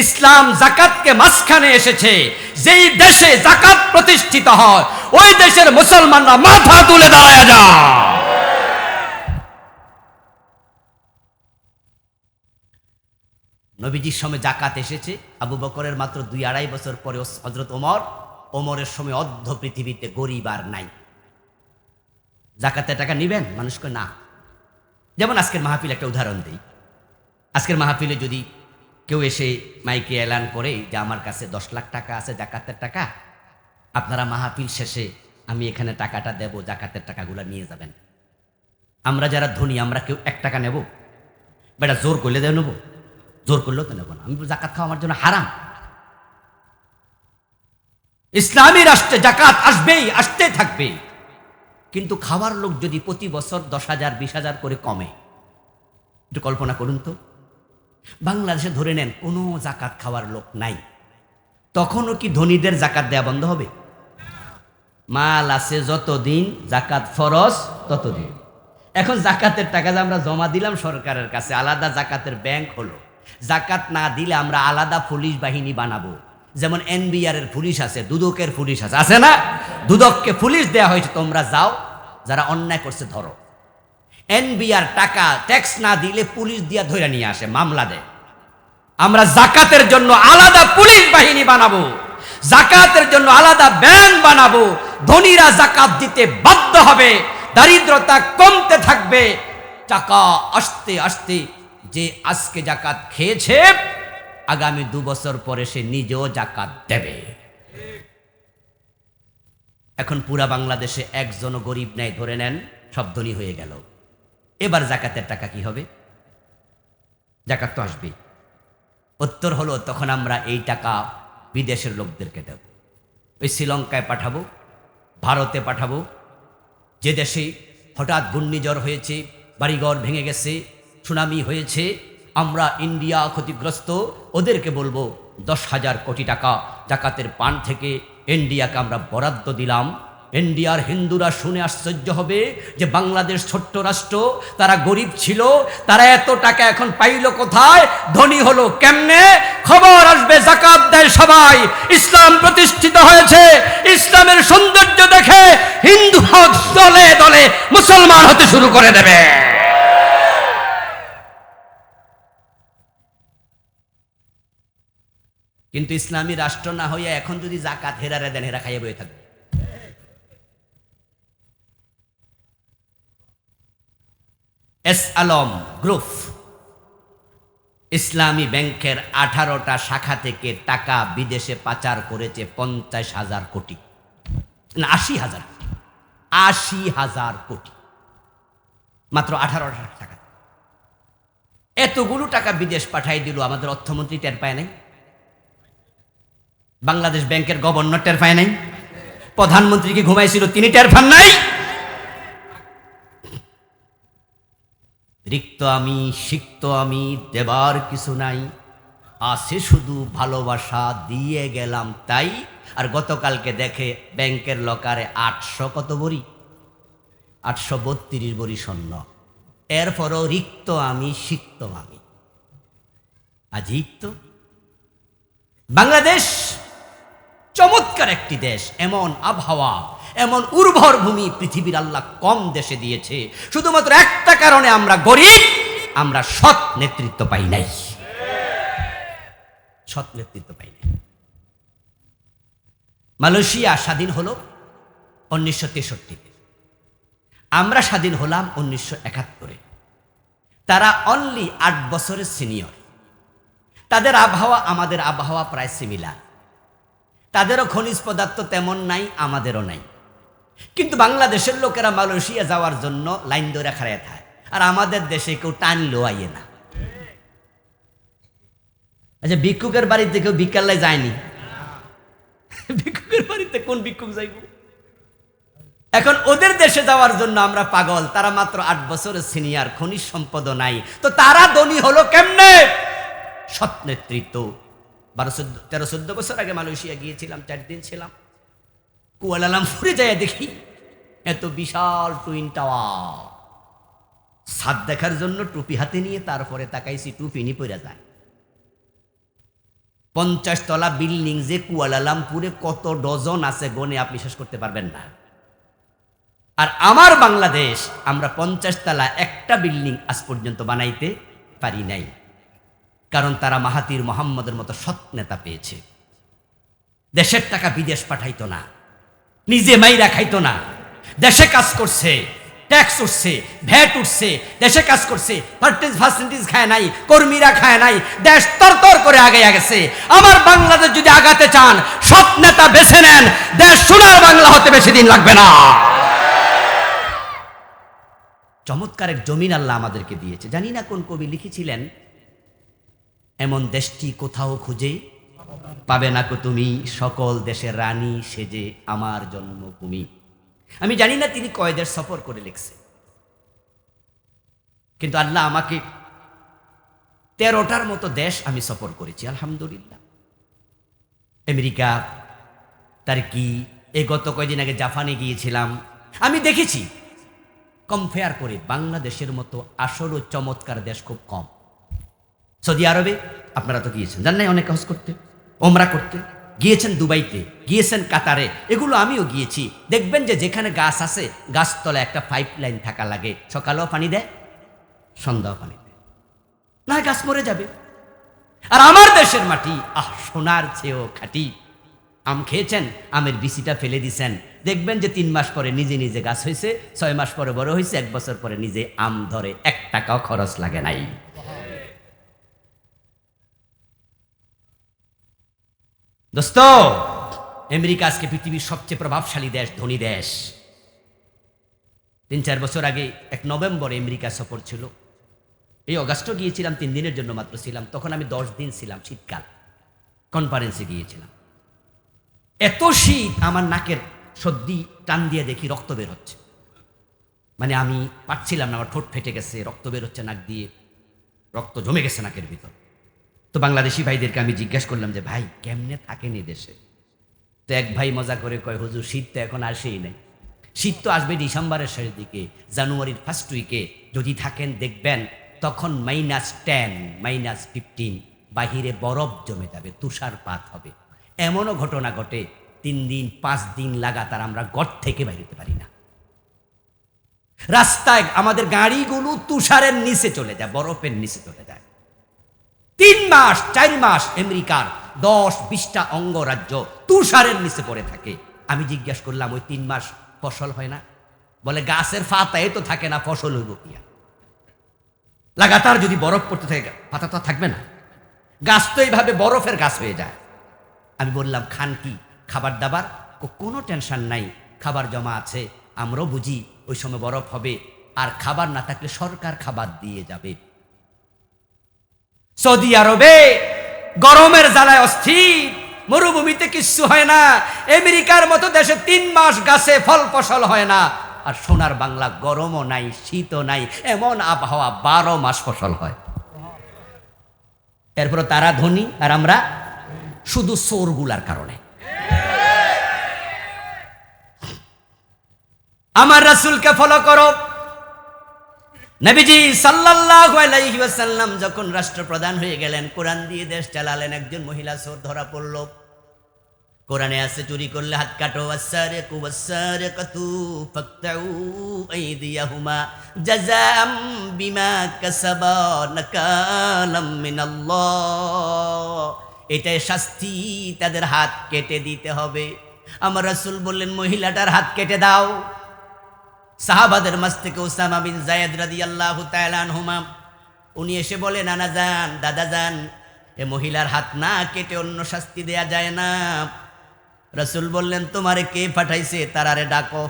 ইসলাম যাকাতকে মাঝখানে এসেছে। যেই দেশে যাকাত প্রতিষ্ঠিত হয়, ওই দেশের মুসলমানরা মাথা তুলে দাঁড়ায় যায়। নবীজির সময় জাকাত এসেছে, আবু বকরের মাত্র 2-2.5 বছর পরে হযরত ওমরের সময় অর্ধ পৃথিবীতে গরিব আর নাই। জাকাতের টাকা নিবেন? মানুষকে না। যেমন আজকের মাহফিল, একটা উদাহরণ দিই। আজকের মাহফিলে যদি কেউ এসে মাইকে এলান করে যে আমার কাছে 10 লাখ টাকা আছে জাকাতের টাকা, আপনারা মাহফিল শেষে আমি এখানে টাকাটা দেব, জাকাতের টাকাগুলো নিয়ে যাবেন। আমরা যারা ধনী, আমরা কেউ 1 টাকা নেব? বেটা জোর করলে দেব নেবো? জোর করলেও তো নেব না। আমি জাকাত খাওয়া আমার জন্য হারাম। ইসলামী রাষ্ট্রে জাকাত আসবেই, আসতে থাকবে। কিন্তু খাওয়ার লোক যদি প্রতি বছর 10,000 20,000 করে কমে, একটু কল্পনা করুন তো। বাংলাদেশে ধরে নেন কোনো জাকাত খাওয়ার লোক নাই, তখনও কি ধনীদের জাকাত দেয়া বন্ধ হবে? মাল আছে যতদিন, জাকাত ফরজ ততদিন। এখন জাকাতের টাকা যে আমরা জমা দিলাম সরকারের কাছে, আলাদা জাকাতের ব্যাংক হলো। জাকাত না দিলে আমরা আলাদা পুলিশ বাহিনী বানাবো। যেমন NBR এর পুলিশ আছে, দুদকের পুলিশ আছে, আছে না? দুদককে পুলিশ দেয়া হয়েছে, তোমরা যাও, যারা অন্যায় করছে ধরো। NBR টাকা ট্যাক্স না দিলে পুলিশ দিয়া ধরে নিয়ে আসে, মামলা দেয়। আমরা জাকাতের জন্য আলাদা পুলিশ বাহিনী বানাবো, জাকাতের জন্য আলাদা ব্যাংক বানাবো। ধনীরা জাকাত দিতে বাধ্য হবে, দারিদ্রতা কমতে থাকবে। টাকা আসতে আসতে যে আজকে জাকাত খেয়েছে, আগামী 2 বছর পরে সে নিজেও জাকাত দেবে। এখন পুরা বাংলাদেশে একজনও গরিব নাই, ধরে নেন সব ধনী হয়ে গেল। এবার জাকাতের টাকা কি হবে? জাকাত তো আসবে। উত্তর হলো, তখন আমরা এই টাকা বিদেশের লোকদেরকে দেব। ওই শ্রীলঙ্কায় পাঠাবো, ভারতে পাঠাবো। যে দেশে হঠাৎ ঘূর্ণিঝড় হয়েছে, বাড়িঘর ভেঙে গেছে, সুনামি হয়েছে, আমরা ইন্ডিয়া ক্ষতিগ্রস্ত, ওদেরকে বলবো 10,000 কোটি টাকা জাকাতের পান থেকে ইন্ডিয়াকে আমরা বরাদ্দ দিলাম। ইন্ডিয়ার হিন্দুরা শুনে আশ্চর্য হবে যে বাংলাদেশ ছোট্ট রাষ্ট্র, তারা গরিব ছিল, তারা এত টাকা এখন পাইল কোথায়, ধনী হলো কেমনে? খবর আসবে জাকাত দেয় সবাই, ইসলাম প্রতিষ্ঠিত হয়েছে। ইসলামের সৌন্দর্য দেখে হিন্দু দলে দলে মুসলমান হতে শুরু করে দেবে। কিন্তু ইসলামী রাষ্ট্র না হইয়া এখন যদি জাকাত হেরারে দেন, হেরা খাইয়া বয়ে থাকবে। এস আলম গ্রুপ ইসলামী ব্যাংকের 18টা শাখা থেকে টাকা বিদেশে পাচার করেছে 50,000 কোটি, না 80,000, 80,000 কোটি, মাত্র 18টা টাকা। এতগুলো টাকা বিদেশ পাঠাই দিল, আমাদের অর্থমন্ত্রী টের পায় নাই, বাংলাদেশ ব্যাংকের গভর্নর টের পায় নাই, প্রধানমন্ত্রীকে ঘুমাইছিল তিনি টের পান নাই। রিক্ত আমি, সিক্ত আমি, দেবার কিছু নাই, আছে শুধু ভালোবাসা, দিয়ে গেলাম তাই। আর গতকালকে দেখে ব্যাংকের লকারে 800 কত বড়ি, 832 বড়ি স্বর্ণ। এরপরও রিক্ত আমি, সিক্ত আমি। আজীব তো। বাংলাদেশ চমৎকার একটি দেশ, এমন আবহাওয়া, এমন উর্বর ভূমি পৃথিবীর আল্লাহ কম দেশে দিয়েছে। শুধুমাত্র একটা কারণে আমরা গরিব, আমরা সৎ নেতৃত্ব পাই নাই, সৎ নেতৃত্ব পাই নাই। মালয়েশিয়া স্বাধীন হলো 1963-তে, আমরা স্বাধীন হলাম 1971-এ। তারা অনলি 8 বছরের সিনিয়র। তাদের আবহাওয়া আমাদের আবহাওয়া প্রায় সিমিলার, তাদেরও খনিজ পদার্থ তেমন নাই, আমাদেরও নাই। কিন্তু বাংলাদেশের লোকেরা মালয়েশিয়া যাওয়ার জন্য লাইন ধরে খাড়ায় থাকে, আর আমাদের দেশে কেউ টানলেও আইয়ে না। আচ্ছা, ভিক্ষুকের বাড়িতে কেউ ভিক্ষালয় যায়নি? ভিক্ষুকের বাড়িতে কোন ভিক্ষুক যাইব? এখন ওদের দেশে যাওয়ার জন্য আমরা পাগল। তারা মাত্র 8 বছরের সিনিয়র, খনিজ সম্পদ নাই, তো তারা ধনী হলো কেমনে? সৎ নেতৃত্ব। 13-14 বছর আগে মালয়েশিয়া গিয়েছিলাম, 4 দিন ছিলাম। কুয়ালালামপুরে যাই দেখি এত বিশাল টুইন টাওয়ার, ছাদ দেখার জন্য টুপি হাতে নিয়ে, তারপরে তাকাইছি টুপি নি পড়ে যায়। 50 তলা বিল্ডিং যে কুয়ালালামপুরে কত ডজন আছে গনে আপনি শেষ করতে পারবেন না। আর আমার বাংলাদেশ, আমরা 50 তলা একটা বিল্ডিং আজ পর্যন্ত বানাইতে পারি নাই, কারণ তারা মাহাতির মোহাম্মদের মতো সৎ নেতা পেয়েছে। দেশের টাকা বিদেশ পাঠাইতো না, নিজে মাইরা খাইতো না, দেশে কাজ করছে, ট্যাক্স উঠছে, ভ্যাট উঠছে, দেশে কাজ করছে, পার্সেন্টেজ খায় নাই, কর্মীরা খায় নাই, দেশ তরতর করে আগে গেছে। আমার বাংলাদেশ যদি আগাতে চান, সৎ নেতা বেছে নেন, দেশ সোনার বাংলা হতে বেশি দিন লাগবে না। চমৎকার এক জমিন আল্লাহ আমাদেরকে দিয়েছে। জানি না কোন কবি লিখেছিলেন, এমন দেশটি কোথাও খুঁজে পাবে না কো তুমি, সকল দেশের রানী সেজে আমার জন্মভূমি। আমি জানি না তিনি কয় দেশ সফর করে লিখছে, কিন্তু আল্লাহ আমাকে 13টার মতো দেশ আমি সফর করেছি, আলহামদুলিল্লাহ। আমেরিকা, টার্কি, এই গত কয়দিন আগে জাপানে গিয়েছিলাম। আমি দেখেছি কম্পেয়ার করে বাংলাদেশের মতো আসলে চমৎকার দেশ খুব কম। সৌদি আরবে আপনারা তো গিয়েছেন, জান নাই, অনেক হজ করতে, ওমরা করতে গিয়েছেন, দুবাইতে গিয়েছেন, কাতারে, এগুলো আমিও গিয়েছি। দেখবেন যে যেখানে গাছ আছে, গাছতলা একটা পাইপ লাইন থাকা লাগে, সকালেও পানি দেয়, সন্ধ্যাও পানি দেয়, না গাছ মরে যাবে। আর আমার দেশের মাটি সোনার চেয়েও খাঁটি। আম খেয়েছেন, আমের বিচিটা ফেলে দিছেন, দেখবেন যে 3 মাস পরে নিজে নিজে গাছ হয়েছে, 6 মাস পরে বড় হয়েছে, 1 বছর পরে নিজে আম ধরে, 1 টাকাও খরচ লাগে নাই। দোস্ত, আমেরিকা আজকে পৃথিবীর সবচেয়ে প্রভাবশালী দেশ, ধনী দেশ। 3-4 বছর আগে 1 নভেম্বর আমেরিকা সফর ছিল। এই অগাস্টও গিয়েছিলাম, 3 দিনের জন্য মাত্র ছিলাম। তখন আমি 10 দিন ছিলাম, শীতকাল, কনফারেন্সে গিয়েছিলাম। এত শীত, আমার নাকের সর্দি টান দিয়ে দেখি রক্ত বের হচ্ছে, মানে আমি পারছিলাম না, আমার ঠোঁট ফেটে গেছে, রক্ত বের হচ্ছে নাক দিয়ে, রক্ত জমে গেছে নাকের ভিতর। তো বাংলাদেশি ভাইদেরকে আমি জিজ্ঞাসা করলাম যে ভাই কেমনে থাকেন এই দেশে? তো এক ভাই মজা করে কয়, হুজুর শীত তো এখন আসেই নাই, শীত তো আসবে ডিসেম্বরের শেষের দিকে, জানুয়ারির ফার্স্ট উইকে। যদি থাকেন দেখবেন তখন -10, -15 বাহিরে বরফ জমে যাবে, তুষারপাত হবে। এমনও ঘটনা ঘটে 3 দিন 5 দিন লাগাতার আমরা ঘর থেকে বাইরে যেতে পারি না। রাস্তায় আমাদের গাড়িগুলো তুষারের নিচে চলে যায়, বরফের নিচে চলে যায়। 3 মাস 4 মাস আমেরিকার 10-20টা অঙ্গরাজ্য তুষারের নিচে পড়ে থাকে। আমি জিজ্ঞাসা করলাম, ওই 3 মাস ফসল হয় না? বলে গাছের পাতায় তো থাকে না, ফসল হইব কি? লাগাতার যদি বরফ পড়তে থাকে পাতা তো থাকবে না, গাছ তো এইভাবে বরফের গাছ হয়ে যায়। আমি বললাম খান কি খাবার দাবার? কোনো টেনশন নাই, খাবার জমা আছে, আমরাও বুঝি ওই সময় বরফ হবে, আর খাবার না থাকলে সরকার খাবার দিয়ে যাবে। সৌদি আরবে গরমের জ্বালায় অস্থির, মরুভূমিতে কিচ্ছু হয় না, আমেরিকার মতো দেশে 3 মাস গাছে ফল ফসল হয় না, আর সোনার বাংলা গরমও নাই শীতও নাই, এমন আবহাওয়া 12 মাস ফসল হয়। এরপর তারা ধনী আর আমরা শুধু চোরগুলার কারণে। আমার রাসূলকে ফলো করো। নবীজি সাল্লাল্লাহু আলাইহি ওয়াসাল্লাম যখন রাষ্ট্রপ্রধান হয়ে গেলেন, কোরআন দিয়ে দেশ চালালেন, একজন মহিলা চোর ধরা পড়ল। কোরআনে আছে চুরি করলে হাত কাটো, ওয়াসসারিকু ওয়াসসারিকাতু ফাকতাউ আইদিয়াহুমা জাযাআম বিমা কাসাবা নাকালাম মিনাল্লাহ। এটাই শাস্তি, তাদের হাত কেটে দিতে হবে। আমার রাসূল বললেন মহিলাটার হাত কেটে দাও। সাহাবাদের মাঝ থেকে উসামা বিন যায়েদ রাদিয়াল্লাহু তাআলা আনহুমা উনি এসে বলে নানা যান, দাদা যান, এ মহিলার হাত না কেটে অন্য শাস্তি দেয়া যায় না। রাসূল বললেন তোমারে কে পাঠাইছে, তারারে ডাকো।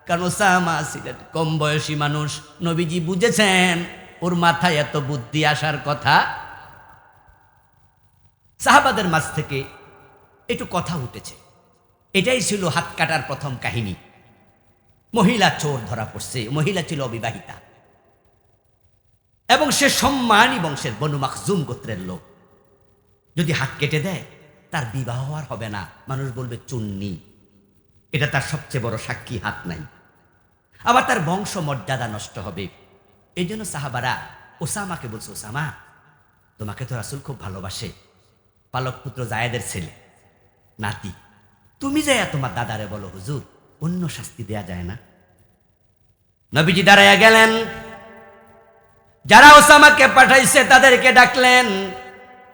কারণ উসামা ছিলেন কম বয়সী মানুষ, নবীজি বুঝেছেন ওর মাথায় এত বুদ্ধি আসার কথা। সাহাবাদের মাঝ থেকে একটু কথা উঠেছে, এটাই ছিল হাত কাটার প্রথম কাহিনী। মহিলা চোর ধরা পড়ছে, মহিলা ছিল অবিবাহিতা এবং সে সম্মানী বংশের বনু মাখজুম গোত্রের লোক। যদি হাত কেটে দেয় তার বিবাহ আর হবে না, মানুষ বলবে চুন্নি, এটা তার সবচেয়ে বড় সাক্ষী, হাত নাই। আবার তার বংশ মর্যাদা নষ্ট হবে। এই জন্য সাহাবারা ওসামাকে বলছে, ওসামা তোমাকে তো রাসূল খুব ভালোবাসে, পালক পুত্র যায়েদের ছেলে, নাতি, তুমি যাইয়া তোমার দাদারে বলো হুজুর অন্য শাস্তি দেয়া যায় না। নবীজি দাঁড়াইয়া গেলেন, যারা ওসামাকে পাঠাইছে তাদেরকে ডাকলেন।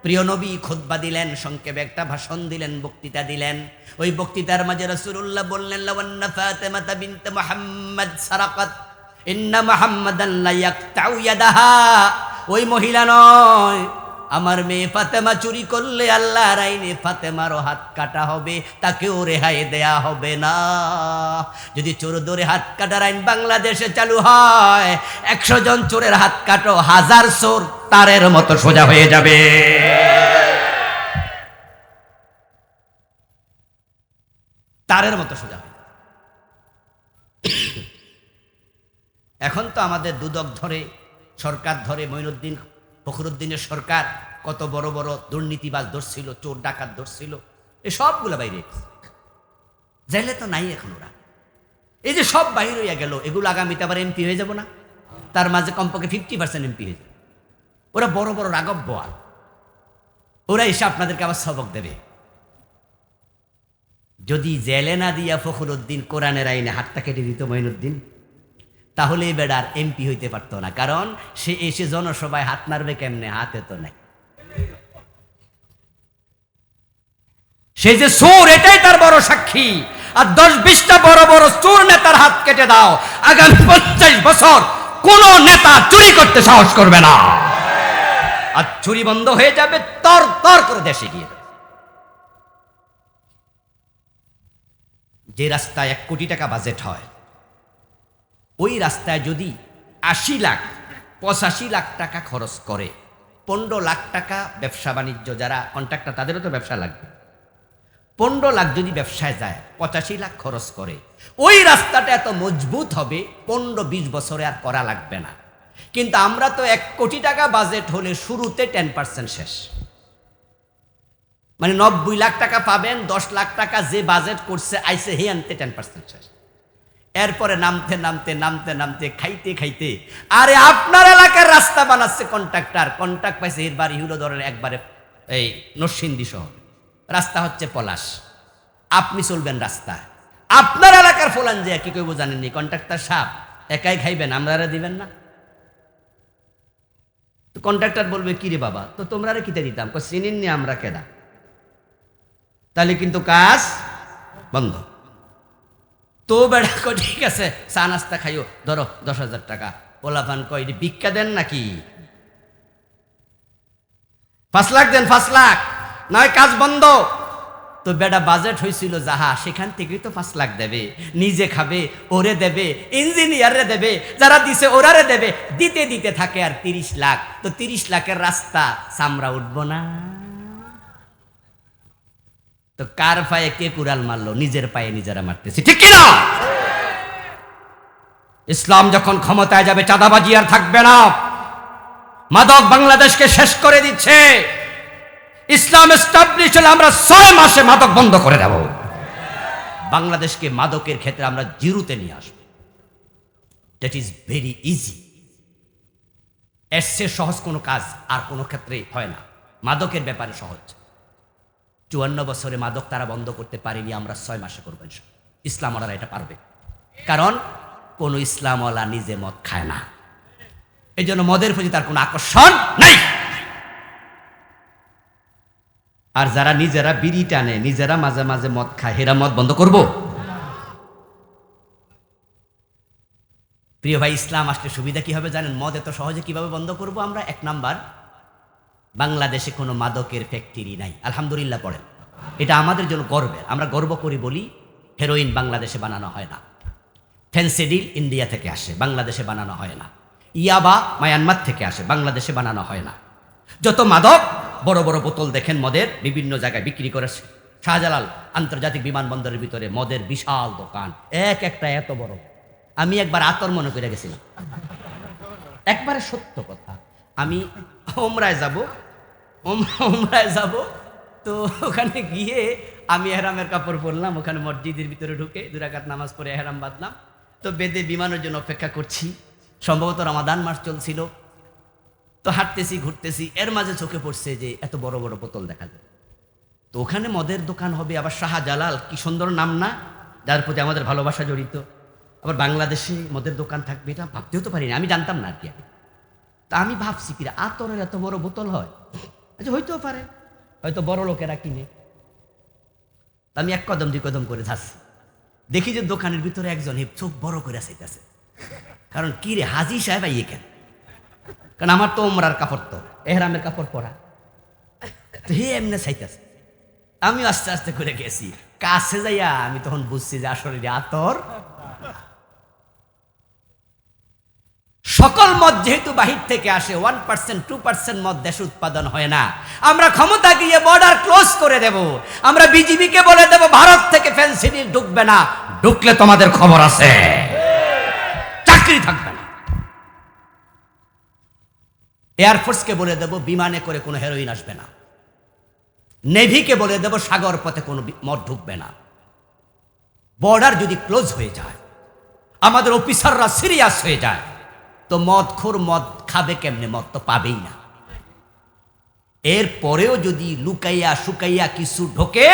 প্রিয় নবী খুতবা দিলেন, সংক্ষেপে একটা ভাষণ দিলেন, বক্তৃতা দিলেন। ওই বক্তৃতার মাঝে রাসূলুল্লাহ বললেন লাওয়ান্না ফাতিমাতা বিনত মুহাম্মদ সারাকাত ইন্না মুহাম্মাদান লা ইয়াকতাউ ইয়াদাহা। ওই মহিলা নয়, আমার মেয়ে ফাতেমা চুরি করলে আল্লাহর আইনে ফাতেমারও হাত কাটা হবে, তাকেও রেহাই দেয়া হবে না। যদি চোর ধরে হাত কাটার আইন বাংলাদেশে চালু হয়, 100 জন চোরের হাত কাটো, 1000 চোর তারের মতো সোজা হয়ে যাবে। তারের মতো সোজা হবে। এখন তো আমাদের দুদক ধরে, সরকার ধরে, মঈনুদ্দিন ফখরুদ্দিনের সরকার কত বড় বড় দুর্নীতিবাজ ধরছিল, চোর ডাকাত ধরছিল, এই সবগুলো বাইরে জেলে তো নাই এখন ওরা। এই যে সব বাইরে হইয়া গেল, এগুলো আগামীতে আবার এমপি হয়ে যাব না? তার মাঝে কমপক্ষে 50% এমপি হয়ে যাবে। ওরা বড় বড় রাগব বোয়াল, ওরা এসে আপনাদেরকে আবার সবক দেবে। যদি জেলে না দিয়া ফখরুদ্দিন কোরআনের আইনে হাতটা কেটে দিত মঈনুদ্দিন, তাহলে এই বেড়ার এমপি হইতে পারতো না। কারণ সে এসে জনসভায় হাত নাড়বে কেমনে, হাতে তো নাই। সে যে চোর, এটাই তার বড় সাক্ষী। আর 10-20টা বড় বড় চোর নেতার হাত কেটে দাও, আগামী 50 বছর কোন নেতা চুরি করতে সাহস করবে না। আর চুরি বন্ধ হয়ে যাবে, তর তর করে দেশে গিয়ে। যে রাস্তায় 1 কোটি টাকা বাজেট হয়, ওই রাস্তায় যদি 80 লাখ 85 লাখ টাকা খরচ করে, 15 লাখ টাকা ব্যবসা বাণিজ্য, যারা কন্ট্রাক্টর তাদেরও তো ব্যবসা লাগবে, 15 লাখ যদি ব্যবসায় যায়, 85 লাখ খরচ করে, ওই রাস্তাটা এত মজবুত হবে 15-20 বছরে আর করা লাগবে না। কিন্তু আমরা তো 1 কোটি টাকা বাজেট হলে শুরুতে 10% শেষ, মানে 90 লাখ টাকা পাবেন, 10 লাখ টাকা যে বাজেট করছে আইসে হে আনতে 10% শেষ। এরপরে নামতে নামতে নামতে নামতে খাইতে খাইতে, আরে আপনার এলাকার রাস্তা বানাচ্ছে কন্ট্রাক্টর, কন্ট্রাক্ট পাইছে এর বাড়ি হিরো ধরেন একবারে এই নরসিংদী শহর, রাস্তা হচ্ছে পলাশ, আপনি চলবেন রাস্তা, আপনার এলাকার ফলান যে কি কইব জানেননি, কন্ট্রাক্টর সাপ একাই খাইবেন, আমরা দিবেন না। তো কন্ট্রাক্টর বলবে কি রে বাবা, তো তোমরা কিতে দিতাম, চিনিনি আমরা কেডা, তাহলে কিন্তু কাজ বন্ধ। তো বেড়া কয় ঠিক আছে, চা নাস্তা খাইও, ধরো 10,000 টাকা। পোলাপান কয় ভিক্ষা দেন নাকি, 5 লাখ দেন, 5 লাখ, নয় কাজ বন্ধ। তো বেটা বাজেট হয়েছিল যাহা, সেখান থেকেই তো 5 লাখ দেবে, নিজে খাবে, ওরে দেবে, ইঞ্জিনিয়ারে দেবে, যারা দিছে ওরারে দেবে, দিতে দিতে থাকে আর 30 লাখ। তো 30 লাখের রাস্তা চামড়া উঠবো না? তো কার পায়ে কে কুড়াল মারলো? নিজের পায়ে নিজেরা মারতেছি, ঠিক কিনা? ইসলাম যখন ক্ষমতায় যাবে চাঁদাবাজি আর থাকবে না। মাদক বাংলাদেশকে শেষ করে দিচ্ছে। ইসলাম এস্টাবলিশ হলে আমরা 6 মাসে মাদক বন্ধ করে দেব। বাংলাদেশকে মাদকের ক্ষেত্রে আমরা জিরোতে নিয়ে আসবো। That is very easy. এর চেয়ে সহজ কোনো কাজ আর কোনো ক্ষেত্রে হয় না। মাদকের ব্যাপারে সহজ। 54 বছরে মাদক তারা বন্ধ করতে পারেনি, আমরা 6 মাসে করবো। ইসলামওয়ালারা এটা পারবে, কারণ কোন ইসলামওয়ালা নিজে মদ খায় না, এই জন্য মদের প্রতি তার কোনো আকর্ষণ নাই। আর যারা নিজেরা বিড়ি টানে, নিজেরা মাঝে মাঝে মদ খায়, হেরা মদ বন্ধ করব? প্রিয় ভাই, ইসলাম আসলে সুবিধা কি হবে জানেন? মদ এত সহজে কিভাবে বন্ধ করব আমরা? 1 নাম্বার, বাংলাদেশে কোনো মাদকের ফ্যাক্টরি নাই, আলহামদুলিল্লাহ পড়েন। এটা আমাদের জন্য গর্বের, আমরা গর্ব করি বলি। হেরোইন বাংলাদেশে বানানো হয় না, ফেন্সিডিল ইন্ডিয়া থেকে আসে, বাংলাদেশে বানানো হয় না। ইয়াবা মায়ানমার থেকে আসে, বাংলাদেশে বানানো হয় না। যত মাদক, বড় বড় বোতল দেখেন মদের, বিভিন্ন জায়গায় বিক্রি করে। শাহজালাল আন্তর্জাতিক বিমানবন্দরের ভিতরে মদের বিশাল দোকান, এক একটা এত বড়। আমি একবার আতর মনে করে গেছিলাম, একবারে সত্য কথা। আমি ওমরায় যাব, তো ওখানে গিয়ে আমি এহরামের কাপড় পরলাম, ওখানে মসজিদের ভিতরে ঢুকে 2 রাকাত নামাজ পড়ে এহরাম বাঁধলাম। তো বেদে বিমানের জন্য অপেক্ষা করছি, সম্ভবত রমাদান মাস চলছিল। তো হাঁটতেছি, ঘুরতেছি, এর মাঝে চোখে পড়ছে যে এত বড় বড় বোতল দেখা যায়। তো ওখানে মদের দোকান হবে, আবার শাহজালাল, কি সুন্দর নাম না, যার প্রতি আমাদের ভালোবাসা জড়িত। আবার বাংলাদেশে মদের দোকান থাকবে, এটা ভাবতেও তো পারিনি, আমি জানতাম না আর কি। তা আমি ভাবছি কি আতরের এত বড় বোতল হয়, আচ্ছা হইতেও পারে, হয়তো বড় লোকেরা কিনে। আমি 1 কদম 2 কদম করে যাচ্ছি, দেখি যে দোকানের ভিতরে একজন চোখ বড় করে চাইতেছে। কারণ কি রে, হাজি সাহেব আইয়ে কেন? কারণ আমার তো ওমরার কাপড়, তো এহরামের কাপড় পরা, তো হে এমনি চাইতেছে। আমি আস্তে আস্তে করে গেছি, কাছে যাইয়া আমি তখন বুঝছি যে আসলে আতর। সকল মদ যেহেতু বাহির থেকে আসে, 1% 2% মদ দেশে উৎপাদন হয় না। আমরা ক্ষমতা গিয়ে বর্ডার ক্লোজ করে দেব, আমরা বিজিবিকে বলে দেব ভারত থেকে ফেন্সিডিল ঢুকবে না, ঢুকলে তোমাদের খবর আছে, চাকরি থাকবে না। এয়ারফোর্সকে বলে দেব বিমানে করে কোনো হেরোইন আসবে না, নেভিকে বলে দেব সাগর পথে কোনো মদ ঢুকবে না। বর্ডার যদি ক্লোজ হয়ে যায়, আমাদের অফিসাররা সিরিয়াস হয়ে যায়, তো মদখোর মদ খাবে কেমনে? মদ তো পাবেই না। এরপরেও যদি লুকাইয়া শুকাইয়া কিছু ঢোকে,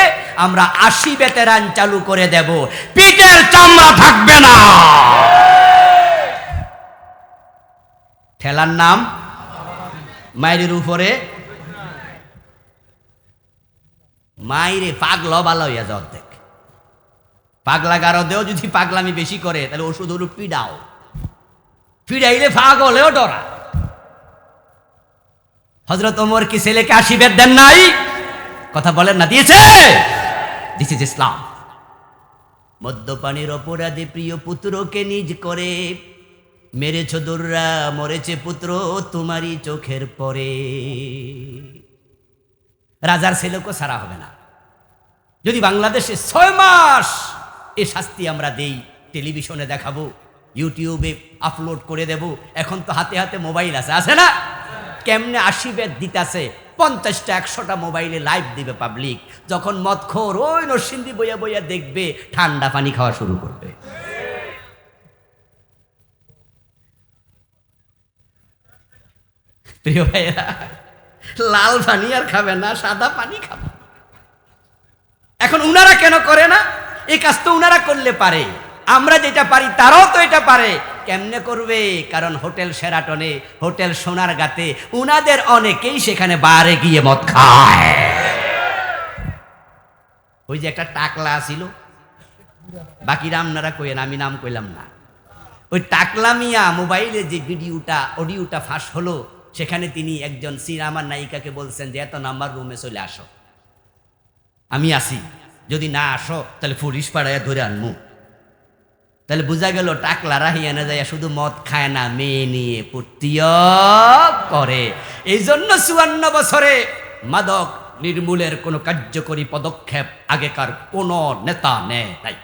আমরা 80 বেতেরান চালু করে দেব, পিঠের চামড়া থাকবে না। ঠেলার নাম মায়ের উপরে, মাইরে পাগল ভালো হইয়া যাও। দেখ পাগলা গারদেও যদি পাগলামি বেশি করে, তাহলে ওষুধ হলো পিডাও, পিড়াইলে পাগলেও ডরা। হযরত ওমর কি ছেলেকে 80 বেত দেন নাই? কথা বলেন না, দিয়েছে। দিস ইজ ইসলাম। মদ্যপানের অপরাধে প্রিয় পুত্রকে নিজ করে মেরেছ দুররা, মরেছে পুত্র তোমারই চোখের পরে। রাজার ছেলেকে ছাড়া হবে না। যদি বাংলাদেশে 6 মাস এ শাস্তি আমরা দেই, টেলিভিশনে দেখাবো, ইউটিউবে আপলোড করে দেব। এখন তো হাতে হাতে মোবাইল আছে না? কেমনে 80 বেত দিতেছে, 50টা 100টা মোবাইলে লাইভ দিবে পাবলিক। যখন মদখোর ওই নরসিংদী বইয়া বইয়া দেখবে, ঠান্ডা পানি খাওয়া শুরু করবে। প্রিয় ভাইরা, লাল পানি আর খাবে না, সাদা পানি খাবে। এখন উনারা কেন করে না? এই কাজ তো উনারা করলে পারে, আমরা যেটা পারি তারাও তো এটা পারে। কেমনে করবে? কারণ হোটেল শেরাটনে, হোটেল সোনারগাঁতে উনাদের অনেকেই সেখানে বারে গিয়ে মদ খায়। ওই যে একটা টাকলা ছিল, বাকিরা আপনারা কইেন, আমি নাম কইলাম না। ওই টাকলা মিয়া মোবাইলে যে অডিওটা ফাঁস হলো, সেখানে তিনি একজন সিনেমার নায়িকাকে বলছেন যে এত নাম্বার রুমে চলে আসো, আমি আসি, যদি না আসো তাহলে পুলিশ পাড়ায় ধরে আনমু। তাহলে বোঝা গেল টাকলা রাহিয়ানা যায় শুধু মদ খায় না, মেয়ে নিয়ে ফুর্তিও করে। এই জন্য ৫৪ বছরে মাদক নির্মূলের কোনো কার্যকরী পদক্ষেপ আগেকার কোনো নেতা নেয় নাই।